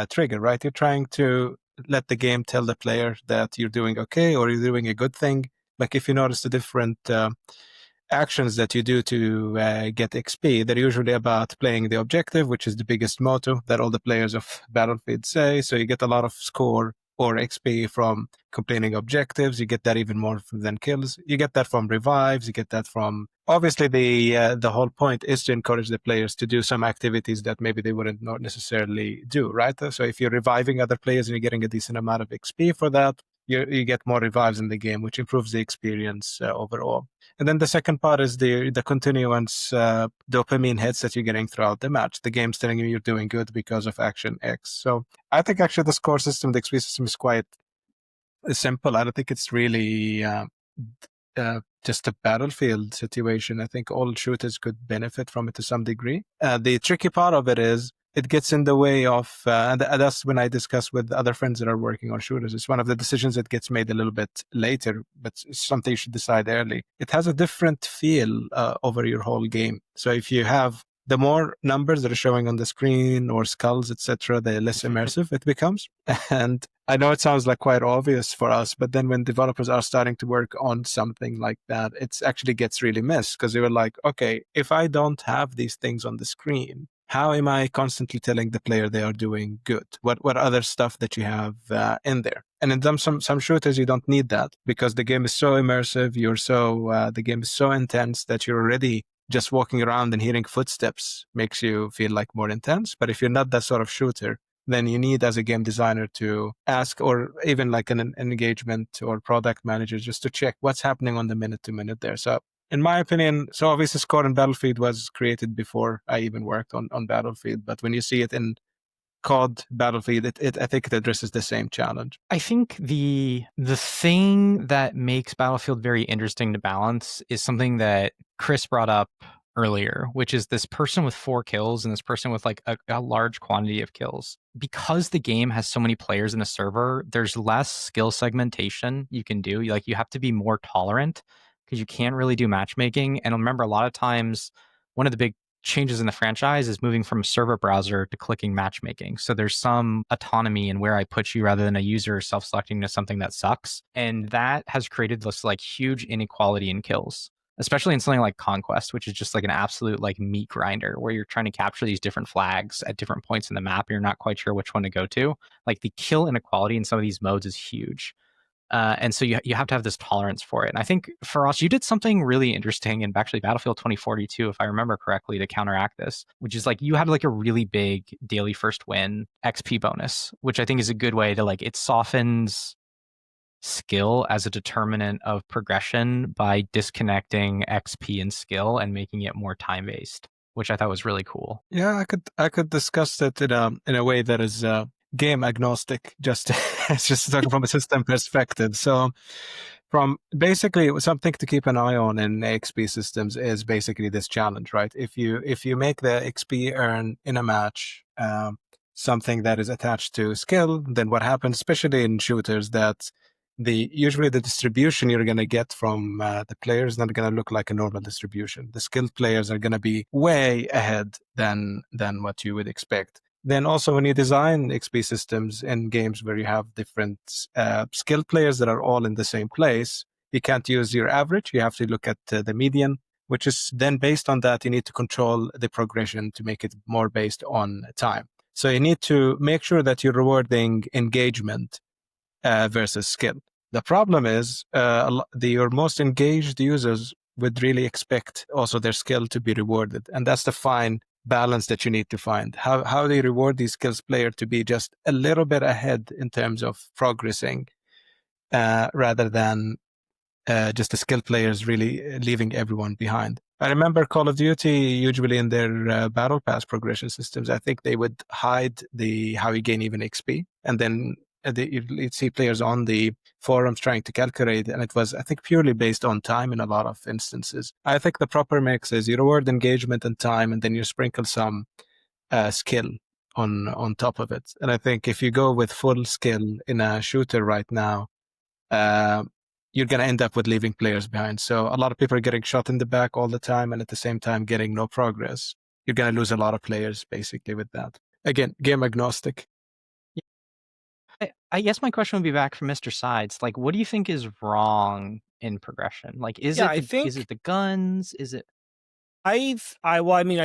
trigger, right? You're trying to let the game tell the player that you're doing okay or you're doing a good thing. Like if you notice the different actions that you do to get XP, they're usually about playing the objective, which is the biggest motto that all the players of Battlefield say. So you get a lot of score or XP from completing objectives. You get that even more than kills. You get that from revives. You get that from, obviously the whole point is to encourage the players to do some activities that maybe they wouldn't not necessarily do, right? So if you're reviving other players and you're getting a decent amount of XP for that, you get more revives in the game, which improves the experience overall. And then the second part is the continuance dopamine hits that you're getting throughout the match. The game's telling you you're doing good because of action X. So I think actually the score system, the XP system is quite simple. I don't think it's really just a Battlefield situation. I think all shooters could benefit from it to some degree. The tricky part of it is it gets in the way of, and that's when I discuss with other friends that are working on shooters. It's one of the decisions that gets made a little bit later, but it's something you should decide early. It has a different feel over your whole game. So if you have the more numbers that are showing on the screen or skulls, etc., the less immersive it becomes. And I know it sounds like quite obvious for us, but then when developers are starting to work on something like that, it actually gets really missed because they were like, okay, if I don't have these things on the screen, how am I constantly telling the player they are doing good? What other stuff that you have in there? And in some shooters, you don't need that because the game is so immersive. The game is so intense that you're already just walking around and hearing footsteps makes you feel like more intense. But if you're not that sort of shooter, then you need as a game designer to ask, or even like an engagement or product manager, just to check what's happening on the minute to minute there. So in my opinion, so obviously score in Battlefield was created before I even worked on Battlefield. But when you see it in COD Battlefield, I think it addresses the same challenge. I think the thing that makes Battlefield very interesting to balance is something that Chris brought up earlier, which is this person with 4 kills and this person with like a large quantity of kills. Because the game has so many players in the server, there's less skill segmentation you can do. Like, you have to be more tolerant because you can't really do matchmaking. And remember, a lot of times, one of the big changes in the franchise is moving from server browser to clicking matchmaking. So there's some autonomy in where I put you rather than a user self-selecting to something that sucks. And that has created this like huge inequality in kills, especially in something like Conquest, which is just like an absolute like meat grinder where you're trying to capture these different flags at different points in the map. And you're not quite sure which one to go to. Like, the kill inequality in some of these modes is huge. And so you have to have this tolerance for it. And I think for us, you did something really interesting in actually Battlefield 2042, if I remember correctly, to counteract this, which is like you had like a really big daily first win XP bonus, which I think is a good way to like, it softens skill as a determinant of progression by disconnecting XP and skill and making it more time based, which I thought was really cool. Yeah, I could discuss it in a way that is game agnostic, just talking from a system perspective. So, from basically something to keep an eye on in XP systems is basically this challenge, right? If you make the XP earn in a match something that is attached to skill, then what happens, especially in shooters, that usually the distribution you're going to get from the players is not going to look like a normal distribution. The skilled players are going to be way ahead than what you would expect. Then also, when you design XP systems in games where you have different skilled players that are all in the same place, you can't use your average. You have to look at the median, which is then based on that, you need to control the progression to make it more based on time. So you need to make sure that you're rewarding engagement versus skill. The problem is your most engaged users would really expect also their skill to be rewarded. And that's the fine balance that you need to find. How do you reward these skills player to be just a little bit ahead in terms of progressing rather than just the skilled players really leaving everyone behind. I remember Call of Duty, usually in their battle pass progression systems, I think they would hide how you gain even XP, and then you'd see players on the forums trying to calculate, and it was, I think, purely based on time in a lot of instances. I think the proper mix is you reward engagement and time, and then you sprinkle some skill on top of it. And I think if you go with full skill in a shooter right now, you're going to end up with leaving players behind. So a lot of people are getting shot in the back all the time, and at the same time getting no progress. You're going to lose a lot of players basically with that. Again, game agnostic. I guess my question would be back from Mr. Sides. Like, what do you think is wrong in progression? Like, is it the guns? Is it? I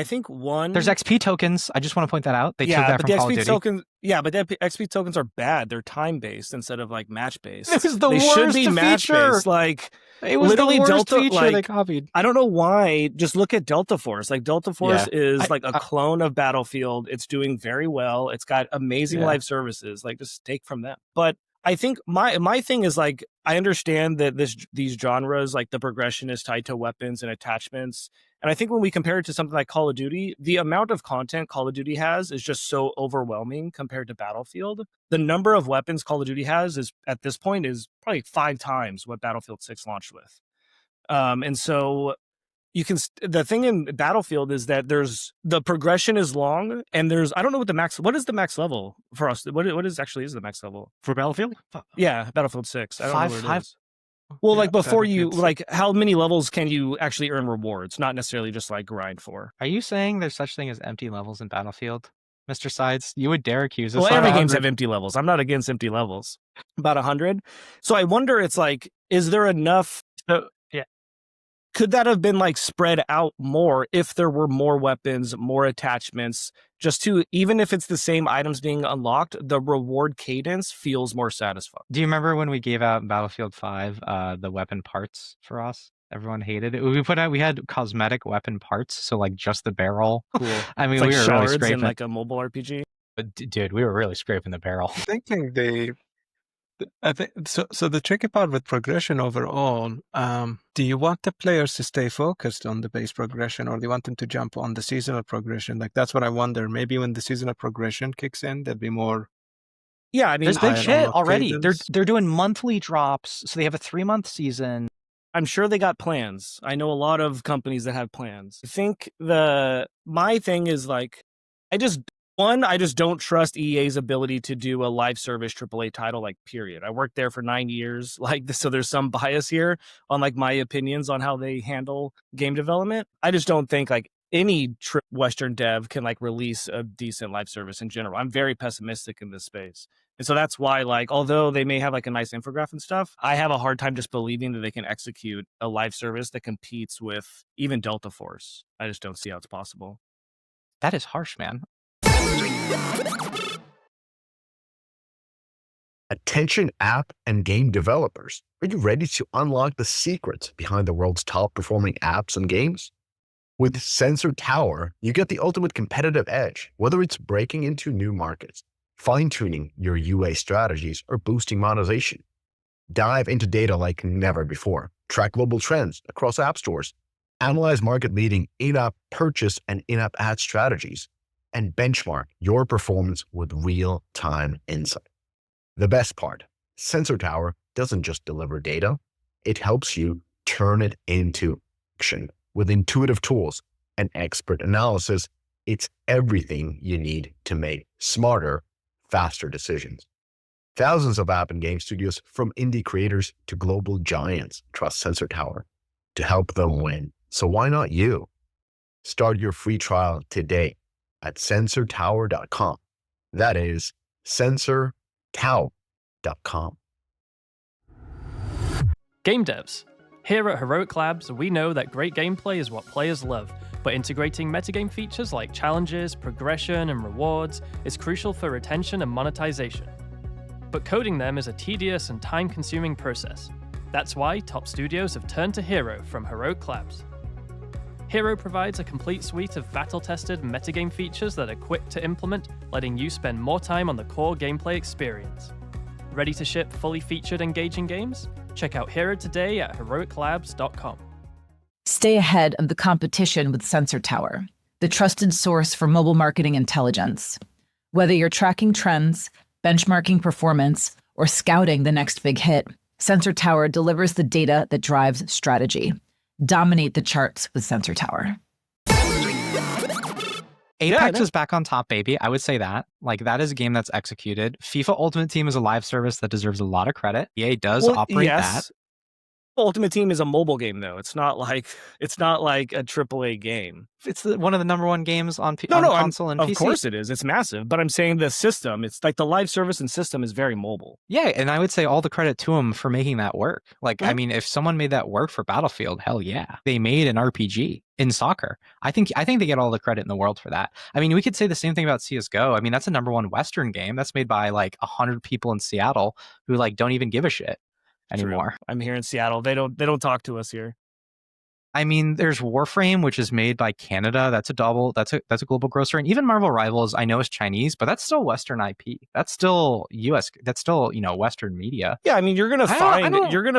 think one. There's XP tokens. I just want to point that out. They took that from Call of Duty. Tokens, but the XP tokens are bad. They're time based instead of like match based. It was the they worst should be feature. match based. Like, it was literally the worst Delta feature they copied. I don't know why. Just look at Delta Force. Like, Delta Force is like a clone of Battlefield. It's doing very well. It's got amazing live services. Like, just take from them. But I think my thing is, like, I understand that these genres, like, the progression is tied to weapons and attachments. And I think when we compare it to something like Call of Duty, the amount of content Call of Duty has is just so overwhelming compared to Battlefield. The number of weapons Call of Duty has is, at this point, is probably 5 times what Battlefield 6 launched with. And so you can, the thing in Battlefield is that the progression is long, and I don't know what is the max level for us? What is the max level? For Battlefield? Yeah, Battlefield 6. I don't know what it is. Well, Yeah, like, before Battlefield 6. like, how many levels can you actually earn rewards? Not necessarily just like grind for. Are you saying there's such thing as empty levels in Battlefield, Mr. Sides? You would dare accuse us? Well, of every 100. games have empty levels. I'm not against empty levels. About 100. So I wonder, it's like, is there enough? Could that have been like spread out more if there were more weapons, more attachments, just to, even if it's the same items being unlocked, the reward cadence feels more satisfying. Do you remember when we gave out in Battlefield 5 the weapon parts for us? Everyone hated it. We had cosmetic weapon parts, so like just the barrel. Cool. I mean, It's like we were really shards scraping. in like a mobile RPG. But dude, we were really scraping the barrel. Thinking I think so. So the tricky part with progression overall, do you want the players to stay focused on the base progression, or do you want them to jump on the seasonal progression? Like, that's what I wonder. Maybe when the seasonal progression kicks in, there'd be more. Yeah, I mean, there's big shit already. cadence. They're doing monthly drops, so they have a 3-month season. I'm sure they got plans. I know a lot of companies that have plans. I think my thing is like, I just don't trust EA's ability to do a live service AAA title, like, period. I worked there for 9 years, like, so there's some bias here on like my opinions on how they handle game development. I just don't think like any Western dev can like release a decent live service in general. I'm very pessimistic in this space. And so that's why, like, although they may have like a nice infographic and stuff, I have a hard time just believing that they can execute a live service that competes with even Delta Force. I just don't see how it's possible. That is harsh, man. Attention app and game developers, are you ready to unlock the secrets behind the world's top performing apps and games? With Sensor Tower, you get the ultimate competitive edge, whether it's breaking into new markets, fine-tuning your UA strategies, or boosting monetization. Dive into data like never before, track global trends across app stores, analyze market-leading in-app purchase and in-app ad strategies, and benchmark your performance with real-time insight. The best part, Sensor Tower doesn't just deliver data, it helps you turn it into action. With intuitive tools and expert analysis, it's everything you need to make smarter, faster decisions. Thousands of app and game studios, from indie creators to global giants, trust Sensor Tower to help them win. So why not you? Start your free trial today at sensortower.com. That is sensortower.com. Game devs. Here at Heroic Labs, we know that great gameplay is what players love, but integrating metagame features like challenges, progression, and rewards is crucial for retention and monetization. But coding them is a tedious and time-consuming process. That's why top studios have turned to Hero from Heroic Labs. Hero provides a complete suite of battle-tested metagame features that are quick to implement, letting you spend more time on the core gameplay experience. Ready to ship fully featured, engaging games? Check out Hero today at heroiclabs.com. Stay ahead of the competition with Sensor Tower, the trusted source for mobile marketing intelligence. Whether you're tracking trends, benchmarking performance, or scouting the next big hit, Sensor Tower delivers the data that drives strategy. Dominate the charts with Sensor Tower. Apex is back on top, baby. I would say that. Like, that is a game that's executed. FIFA Ultimate Team is a live service that deserves a lot of credit. EA does operate that. Ultimate Team is a mobile game, though. It's not like a AAA game. It's one of the #1 games on console and PC. Of course it is. It's massive. But I'm saying the system, it's like the live service and system is very mobile. Yeah, and I would say all the credit to them for making that work. Like, I mean, if someone made that work for Battlefield, hell yeah. They made an RPG in soccer. I think they get all the credit in the world for that. I mean, we could say the same thing about CSGO. I mean, that's a #1 Western game that's made by like 100 people in Seattle who like don't even give a shit anymore. True. I'm here in Seattle. They don't talk to us here. I mean, there's Warframe, which is made by Canada. That's a global grosser. And even Marvel Rivals, I know is Chinese, but that's still Western IP. That's still US. That's still, Western media. Yeah, I mean, you're gonna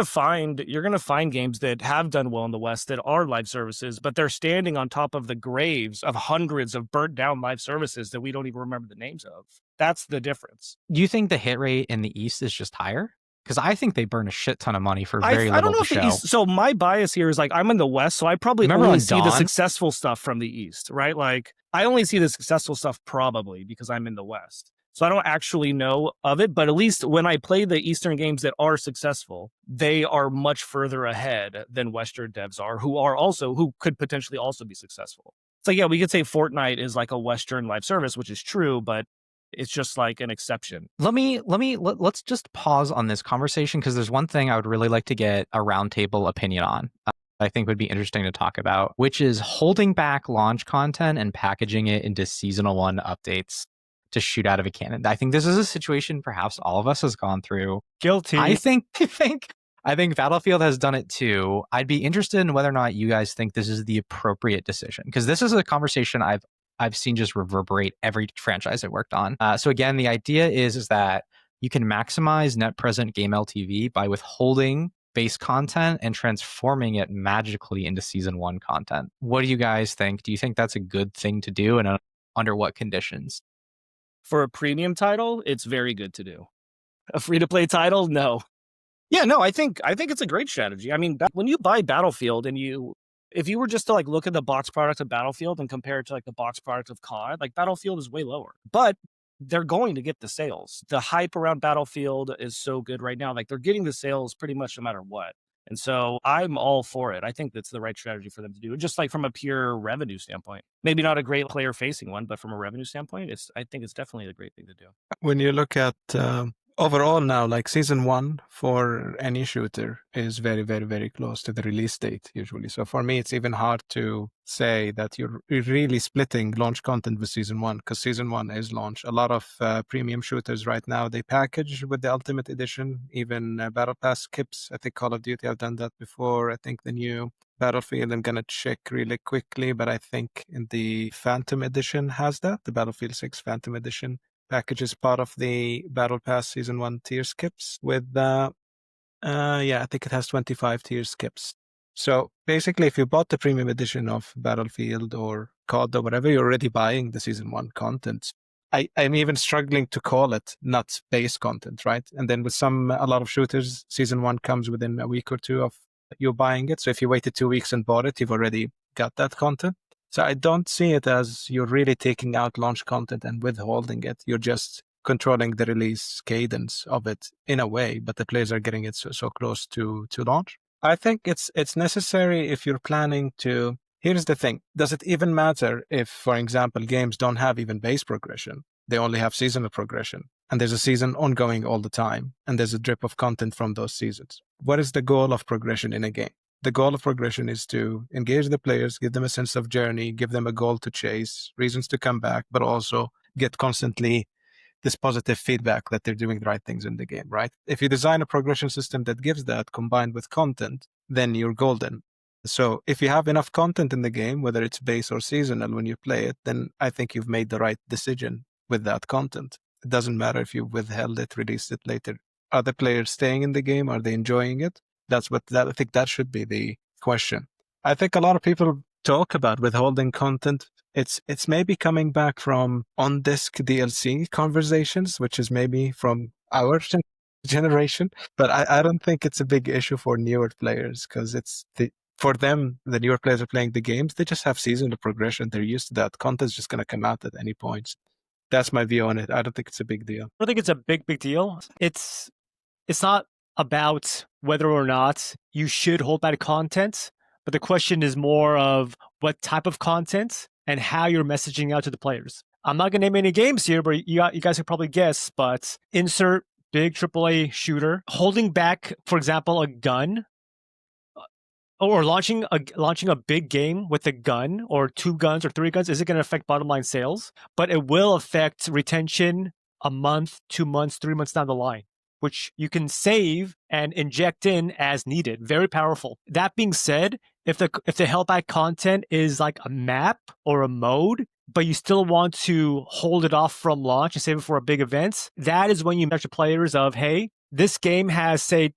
find games that have done well in the West that are live services, but they're standing on top of the graves of hundreds of burnt down live services that we don't even remember the names of. That's the difference. Do you think the hit rate in the East is just higher? Because I think they burn a shit ton of money for very little to show. So my bias here is like, I'm in the West, so I probably only see the successful stuff from the East, right? Like, I only see the successful stuff probably because I'm in the West. So I don't actually know of it, but at least when I play the Eastern games that are successful, they are much further ahead than Western devs are, who could potentially also be successful. So yeah, we could say Fortnite is like a Western live service, which is true, but it's just like an exception. Let's just pause on this conversation because there's one thing I would really like to get a roundtable opinion on. I think would be interesting to talk about, which is holding back launch content and packaging it into seasonal 1 updates to shoot out of a cannon. I think this is a situation perhaps all of us has gone through. Guilty. I think Battlefield has done it too. I'd be interested in whether or not you guys think this is the appropriate decision, because this is a conversation I've seen just reverberate every franchise I worked on. So again, the idea is that you can maximize net present game LTV by withholding base content and transforming it magically into season 1 content. What do you guys think? Do you think that's a good thing to do, and under what conditions? For a premium title, it's very good to do. A free-to-play title, no. Yeah, no, I think it's a great strategy. I mean, when you buy Battlefield and if you were just to like look at the box product of Battlefield and compare it to like the box product of COD, like Battlefield is way lower. But they're going to get the sales. The hype around Battlefield is so good right now. Like they're getting the sales pretty much no matter what. And so I'm all for it. I think that's the right strategy for them to do. Just like from a pure revenue standpoint. Maybe not a great player facing one, but from a revenue standpoint, I think it's definitely a great thing to do. When you look at overall now, like season 1 for any shooter is very, very, very close to the release date usually. So for me, it's even hard to say that you're really splitting launch content with season 1 because season 1 is launch. A lot of premium shooters right now, they package with the Ultimate Edition, even Battle Pass skips. I think Call of Duty have done that before. I think the new Battlefield, I'm going to check really quickly, but I think in the Phantom Edition has that, the Battlefield 6 Phantom Edition package is part of the Battle Pass Season 1 tier skips with, I think it has 25 tier skips. So basically, if you bought the premium edition of Battlefield or COD or whatever, you're already buying the Season 1 content. I'm even struggling to call it not base content, right? And then with a lot of shooters, Season 1 comes within a week or two of you buying it. So if you waited 2 weeks and bought it, you've already got that content. So I don't see it as you're really taking out launch content and withholding it. You're just controlling the release cadence of it in a way, but the players are getting it so close to launch. I think it's necessary if you're planning to. Here's the thing. Does it even matter if, for example, games don't have even base progression? They only have seasonal progression. And there's a season ongoing all the time. And there's a drip of content from those seasons. What is the goal of progression in a game? The goal of progression is to engage the players, give them a sense of journey, give them a goal to chase, reasons to come back, but also get constantly this positive feedback that they're doing the right things in the game, right? If you design a progression system that gives that combined with content, then you're golden. So if you have enough content in the game, whether it's base or seasonal, when you play it, then I think you've made the right decision with that content. It doesn't matter if you withheld it, released it later. Are the players staying in the game? Are they enjoying it? I think that should be the question. I think a lot of people talk about withholding content. It's maybe coming back from on-disc DLC conversations, which is maybe from our generation. But I don't think it's a big issue for newer players because for them, the newer players are playing the games. They just have seasonal progression. They're used to that. Content's just going to come out at any point. That's my view on it. I don't think it's a big deal. I don't think it's a big deal. It's not about whether or not you should hold back content, but the question is more of what type of content and how you're messaging out to the players. I'm not going to name any games here, but you guys could probably guess, but insert big AAA shooter, holding back, for example, a gun, or launching a big game with a gun or 2 guns or 3 guns isn't going to affect bottom line sales, but it will affect retention a month, 2 months, 3 months down the line, which you can save and inject in as needed. Very powerful. That being said, if the held back content is like a map or a mode, but you still want to hold it off from launch and save it for a big event, that is when you measure players of, hey, this game has, say,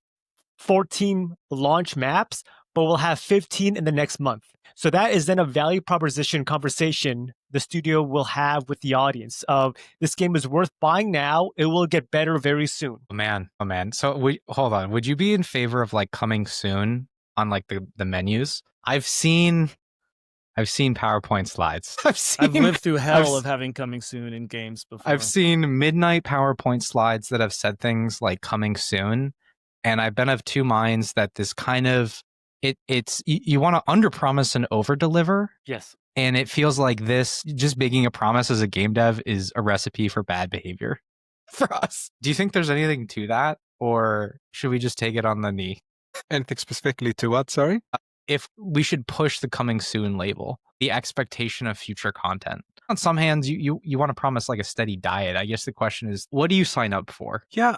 14 launch maps, but we'll have 15 in the next month. So that is then a value proposition conversation the studio will have with the audience of this game is worth buying now. It will get better very soon. Oh man. So hold on. Would you be in favor of like coming soon on like the menus? I've seen PowerPoint slides. I've lived through hell of having coming soon in games before. I've seen midnight PowerPoint slides that have said things like coming soon. And I've been of two minds that this kind of it's you want to underpromise and overdeliver. Yes. And it feels like this just making a promise as a game dev is a recipe for bad behavior for us. Do you think there's anything to that, or should we just take it on the knee? Anything specifically to what? Sorry. If we should push the coming soon label, the expectation of future content. On some hands, you want to promise like a steady diet. I guess the question is, what do you sign up for? Yeah,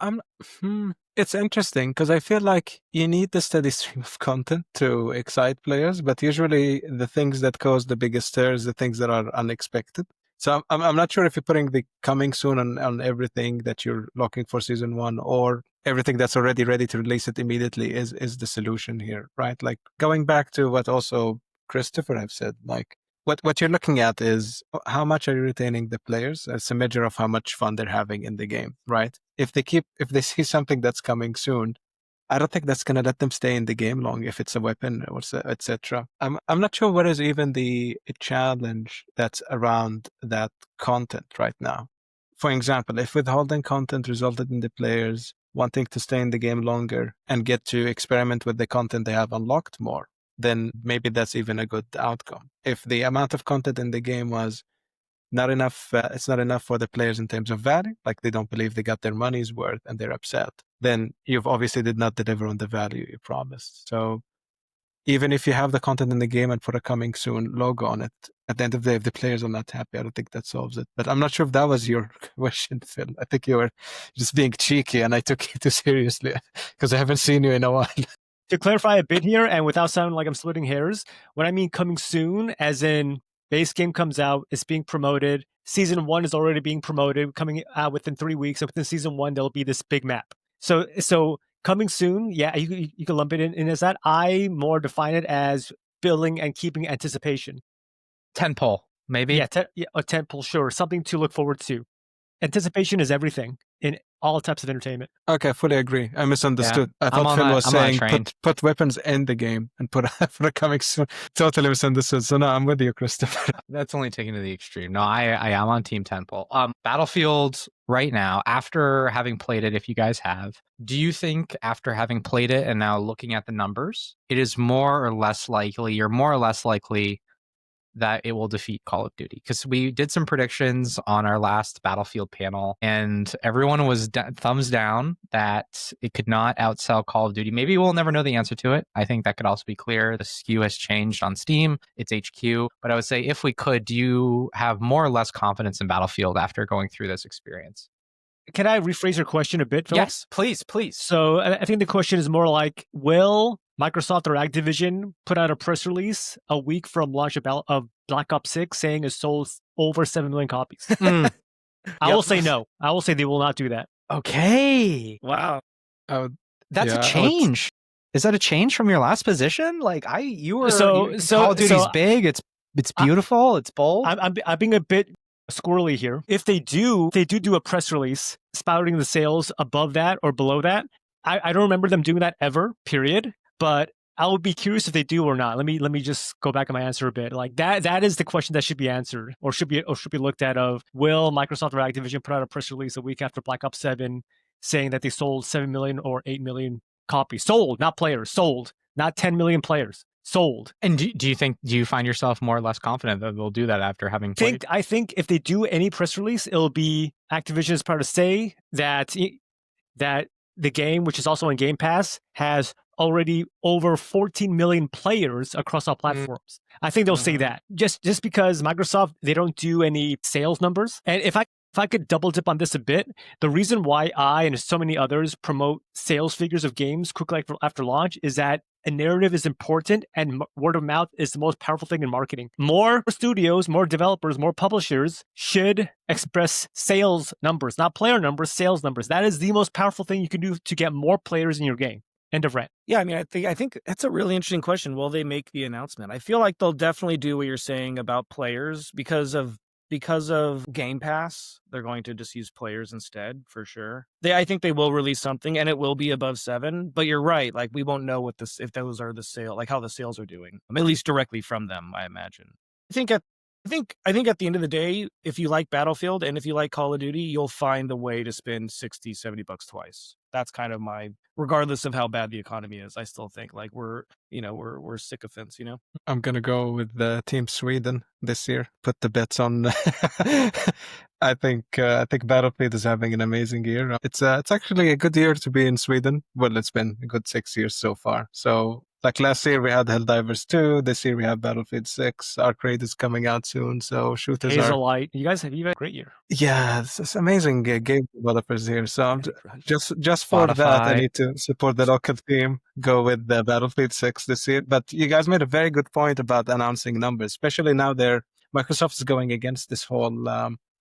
it's interesting because I feel like you need the steady stream of content to excite players, but usually the things that cause the biggest stirs, the things that are unexpected. So I'm not sure if you're putting the coming soon on everything that you're looking for season 1, or everything that's already ready to release it immediately is the solution here, right? Like going back to what also Christopher have said, like what you're looking at is how much are you retaining the players? It's a measure of how much fun they're having in the game, right? If they see something that's coming soon, I don't think that's going to let them stay in the game long if it's a weapon or etc. I'm not sure what is even the challenge that's around that content right now. For example, if withholding content resulted in the players wanting to stay in the game longer and get to experiment with the content they have unlocked more, then maybe that's even a good outcome. If the amount of content in the game was not enough, it's not enough for the players in terms of value, like they don't believe they got their money's worth and they're upset, then you've obviously did not deliver on the value you promised. So even if you have the content in the game and put a coming soon logo on it, at the end of the day, if the players are not happy, I don't think that solves it. But I'm not sure if that was your question, Phil. I think you were just being cheeky and I took you too seriously because I haven't seen you in a while. To clarify a bit here, and without sounding like I'm splitting hairs, when I mean coming soon, as in base game comes out, it's being promoted, season 1 is already being promoted, coming out within 3 weeks, and within season 1, there'll be this big map. So coming soon, yeah, you can lump it in as that. I more define it as building and keeping anticipation. Tentpole, maybe? Yeah, a tentpole, sure. Something to look forward to. Anticipation is everything in all types of entertainment. Okay, fully agree. I misunderstood. I thought Phil was saying put weapons in the game and put a coming soon. Totally misunderstood. So no, I'm with you, Christopher. That's only taken to the extreme. No, I am on Team Tentpole. Battlefield right now, after having played it, if you guys have, do you think after having played it and now looking at the numbers, it is more or less likely that it will defeat Call of Duty? Because we did some predictions on our last Battlefield panel, and everyone was thumbs down that it could not outsell Call of Duty. Maybe we'll never know the answer to it. I think that could also be clear. The SKU has changed on Steam. It's HQ. But I would say if we could, do you have more or less confidence in Battlefield after going through this experience? Can I rephrase your question a bit, Philip? Yes, please. So I think the question is more like, will Microsoft or Activision put out a press release a week from launch of Black Ops 6 saying it sold over 7 million copies? I will say no. I will say they will not do that. Okay. Wow. That's a change. Is that a change from your last position? Like Call of Duty's big. It's beautiful. It's bold. I'm being a bit squirrely here. If they do a press release spouting the sales above that or below that, I don't remember them doing that ever, period. But I would be curious if they do or not. Let me just go back on my answer a bit. Like that is the question that should be answered or should be looked at of, will Microsoft or Activision put out a press release a week after Black Ops 7 saying that they sold 7 million or 8 million copies? Sold, not players. Sold, not 10 million players. Sold. And do you find yourself more or less confident that they'll do that after having played? I think if they do any press release, it'll be Activision is proud to say that the game, which is also on Game Pass, has already over 14 million players across all platforms. I think they'll say that just because Microsoft, they don't do any sales numbers. And if I could double dip on this a bit, the reason why I and so many others promote sales figures of games quickly after launch is that a narrative is important and word of mouth is the most powerful thing in marketing. More studios, more developers, more publishers should express sales numbers, not player numbers, sales numbers. That is the most powerful thing you can do to get more players in your game. End of rant. Yeah, I mean, I think that's a really interesting question. Will they make the announcement? I feel like they'll definitely do what you're saying about players because of Game Pass. They're going to just use players instead, for sure. I think they will release something, and it will be above 7. But you're right; like we won't know if those are the sale, like how the sales are doing, at least directly from them. I imagine. I think at the end of the day, if you like Battlefield and if you like Call of Duty, you'll find a way to spend $60-$70 twice. That's kind of regardless of how bad the economy is, I still think like we're sycophants, I'm gonna go with the Team Sweden this year. Put the bets on. I think Battlefield is having an amazing year. It's actually a good year to be in Sweden. Well, it's been a good 6 years so far. So like last year we had Helldivers 2. This year we have Battlefield 6. Arc Raid is coming out soon. So shooters Hazellight. You guys have a great year. Yeah, it's amazing game developers here. So I'm just for that, I need to support the local team. Go with the Battlefield 6 this year. But you guys made a very good point about announcing numbers, especially now Microsoft is going against this whole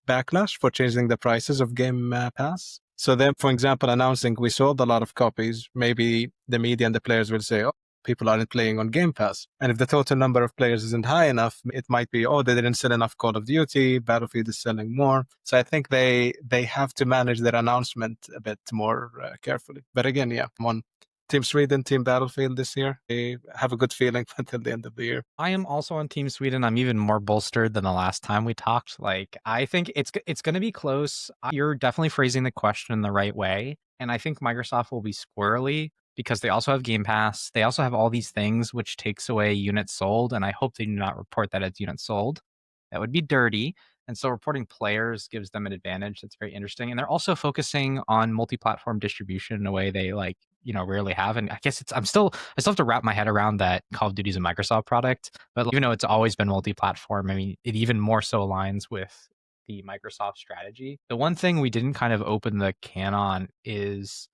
backlash for changing the prices of Game Pass. So then, for example, announcing we sold a lot of copies, maybe the media and the players will say, oh, people aren't playing on Game Pass. And if the total number of players isn't high enough, it might be, they didn't sell enough Call of Duty, Battlefield is selling more. So I think they have to manage their announcement a bit more carefully. But again, yeah, I'm Team Sweden, Team Battlefield this year. I have a good feeling until the end of the year. I am also on Team Sweden. I'm even more bolstered than the last time we talked. Like, I think it's going to be close. You're definitely phrasing the question in the right way. And I think Microsoft will be squirrely because they also have Game Pass. They also have all these things, which takes away units sold. And I hope they do not report that as units sold. That would be dirty. And so reporting players gives them an advantage. That's very interesting. And they're also focusing on multi-platform distribution in a way they rarely have. And I guess I still have to wrap my head around that Call of Duty is a Microsoft product. But even though it's always been multi-platform, I mean, it even more so aligns with the Microsoft strategy. The one thing we didn't kind of open the can on is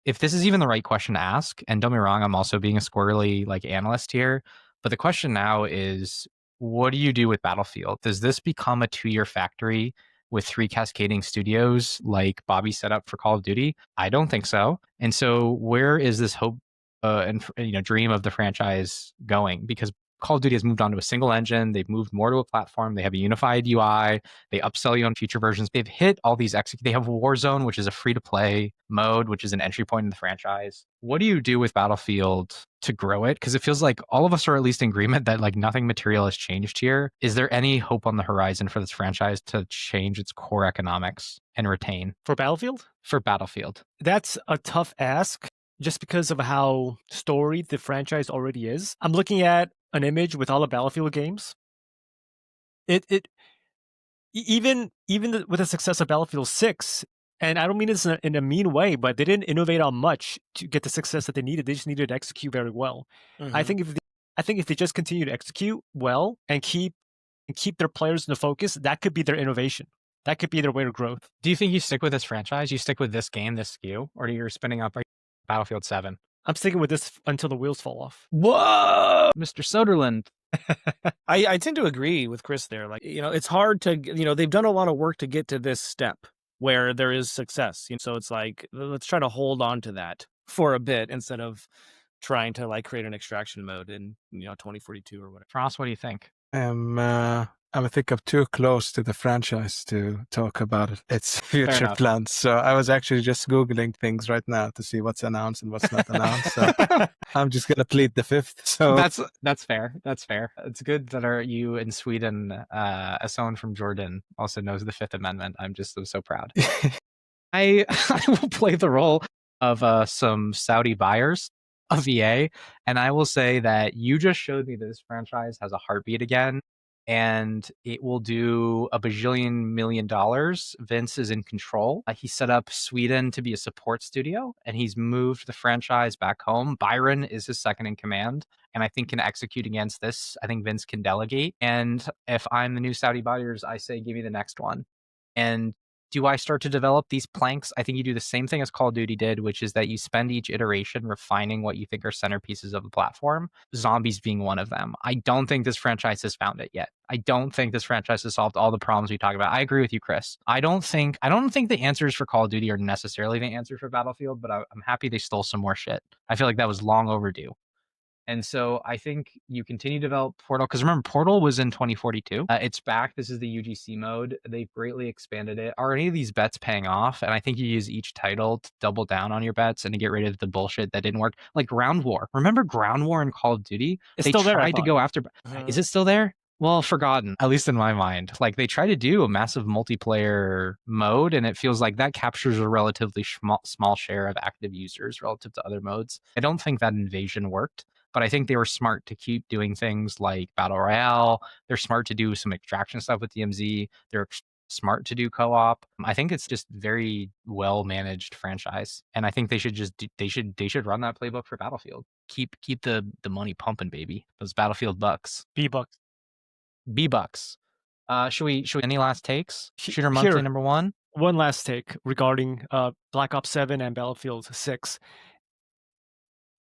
if this is even the right question to ask. And don't be wrong, I'm also being a squirrely analyst here. But the question now is, what do you do with Battlefield? Does this become a 2-year factory with 3 cascading studios like Bobby set up for Call of Duty? I don't think so. And so where is this hope and dream of the franchise going? Because Call of Duty has moved on to a single engine. They've moved more to a platform. They have a unified UI. They upsell you on future versions. They've hit all these They have Warzone, which is a free-to-play mode, which is an entry point in the franchise. What do you do with Battlefield to grow it? Because it feels like all of us are at least in agreement that nothing material has changed here. Is there any hope on the horizon for this franchise to change its core economics and retain? For Battlefield? For Battlefield. That's a tough ask just because of how storied the franchise already is. I'm looking at an image with all the Battlefield games. Even with the success of Battlefield 6, and I don't mean this in a mean way, but they didn't innovate on much to get the success that they needed. They just needed to execute very well. Mm-hmm. I think if they just continue to execute well and keep their players in the focus, that could be their innovation. That could be their way to growth. Do you think you stick with this franchise? You stick with this game, this SKU, or you're spinning up Battlefield 7? I'm sticking with this until the wheels fall off. Whoa, Mr. Soderlund. I tend to agree with Chris there. It's hard to, they've done a lot of work to get to this step where there is success. So it's let's try to hold on to that for a bit instead of trying to create an extraction mode in 2042 or whatever. Frost, what do you think? I think I'm too close to the franchise to talk about its future plans. So I was actually just Googling things right now to see what's announced and what's not announced. So I'm just going to plead the fifth. So that's fair. That's fair. It's good that you in Sweden, as someone from Jordan, also knows the Fifth Amendment. I'm so proud. I will play the role of some Saudi buyers of EA, and I will say that you just showed me that this franchise has a heartbeat again. And it will do $1 bajillion million. Vince is in control. He set up Sweden to be a support studio, and he's moved the franchise back home. Byron is his second in command, and I think can execute against this. I think Vince can delegate. And if I'm the new Saudi buyers, I say, give me the next one. And do I start to develop these planks? I think you do the same thing as Call of Duty did, which is that you spend each iteration refining what you think are centerpieces of the platform, zombies being one of them. I don't think this franchise has found it yet. I don't think this franchise has solved all the problems we talk about. I agree with you, Chris. I don't think the answers for Call of Duty are necessarily the answer for Battlefield, but I'm happy they stole some more shit. I feel like that was long overdue. And so I think you continue to develop Portal, because remember, Portal was in 2042. It's back. This is the UGC mode. They've greatly expanded it. Are any of these bets paying off? And I think you use each title to double down on your bets and to get rid of the bullshit that didn't work. Like Ground War. Remember Ground War in Call of Duty? It's still there. They tried to go after... Is it still there? Well, forgotten, at least in my mind. They try to do a massive multiplayer mode, and it feels like that captures a relatively small share of active users relative to other modes. I don't think that invasion worked. But I think they were smart to keep doing things like Battle Royale. They're smart to do some extraction stuff with DMZ. They're smart to do co-op. I think it's just very well managed franchise, and I think they should they should run that playbook for Battlefield. Keep the money pumping, baby. Those Battlefield bucks. B-bucks. Should we any last takes? Shooter Monthly number 1. One last take regarding Black Ops 7 and Battlefield 6.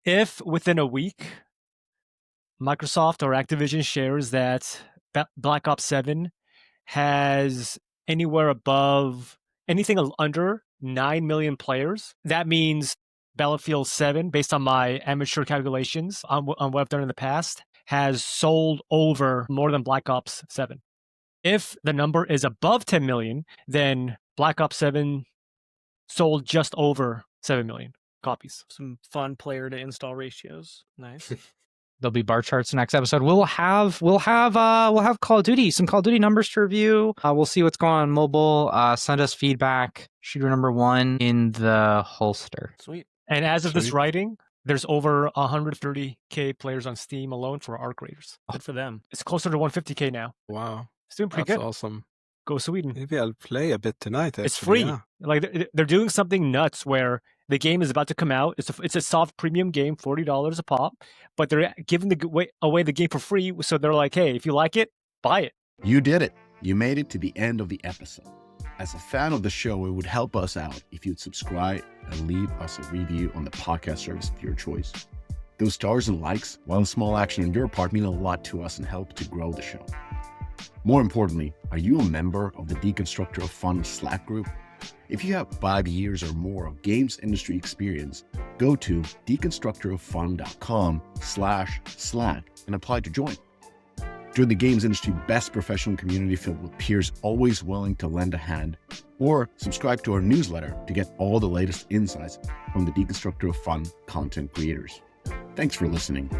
If within a week, Microsoft or Activision shares that Black Ops 7 has anything under 9 million players, that means Battlefield 7, based on my amateur calculations on what I've done in the past, has sold over more than Black Ops 7. If the number is above 10 million, then Black Ops 7 sold just over 7 million. copies. Some fun player to install ratios. Nice. There'll be bar charts next episode. We'll have Call of Duty, some Call of Duty numbers to review. We'll see what's going on mobile. Send us feedback. Shooter number 1 in the holster. Sweet. And as of this Sweet. writing, there's over 130K players on Steam alone for Arc Raiders. Good for them. It's closer to 150K now. Wow, It's doing pretty that's good. awesome. Go Sweden. Maybe I'll play a bit tonight. It's actually, free. yeah. Like they're doing something nuts where the game is about to come out. It's a soft premium game, $40 a pop, but they're giving away the game for free. So they're like, hey, if you like it, buy it. You did it. You made it to the end of the episode. As a fan of the show, it would help us out if you'd subscribe and leave us a review on the podcast service of your choice. Those stars and likes, while a small action on your part, mean a lot to us and help to grow the show. More importantly, are you a member of the Deconstructor of Fun Slack group? If you have 5 years or more of games industry experience, go to deconstructoroffun.com/Slack and apply to join. Join the games industry best professional community filled with peers always willing to lend a hand, or subscribe to our newsletter to get all the latest insights from the Deconstructor of Fun content creators. Thanks for listening.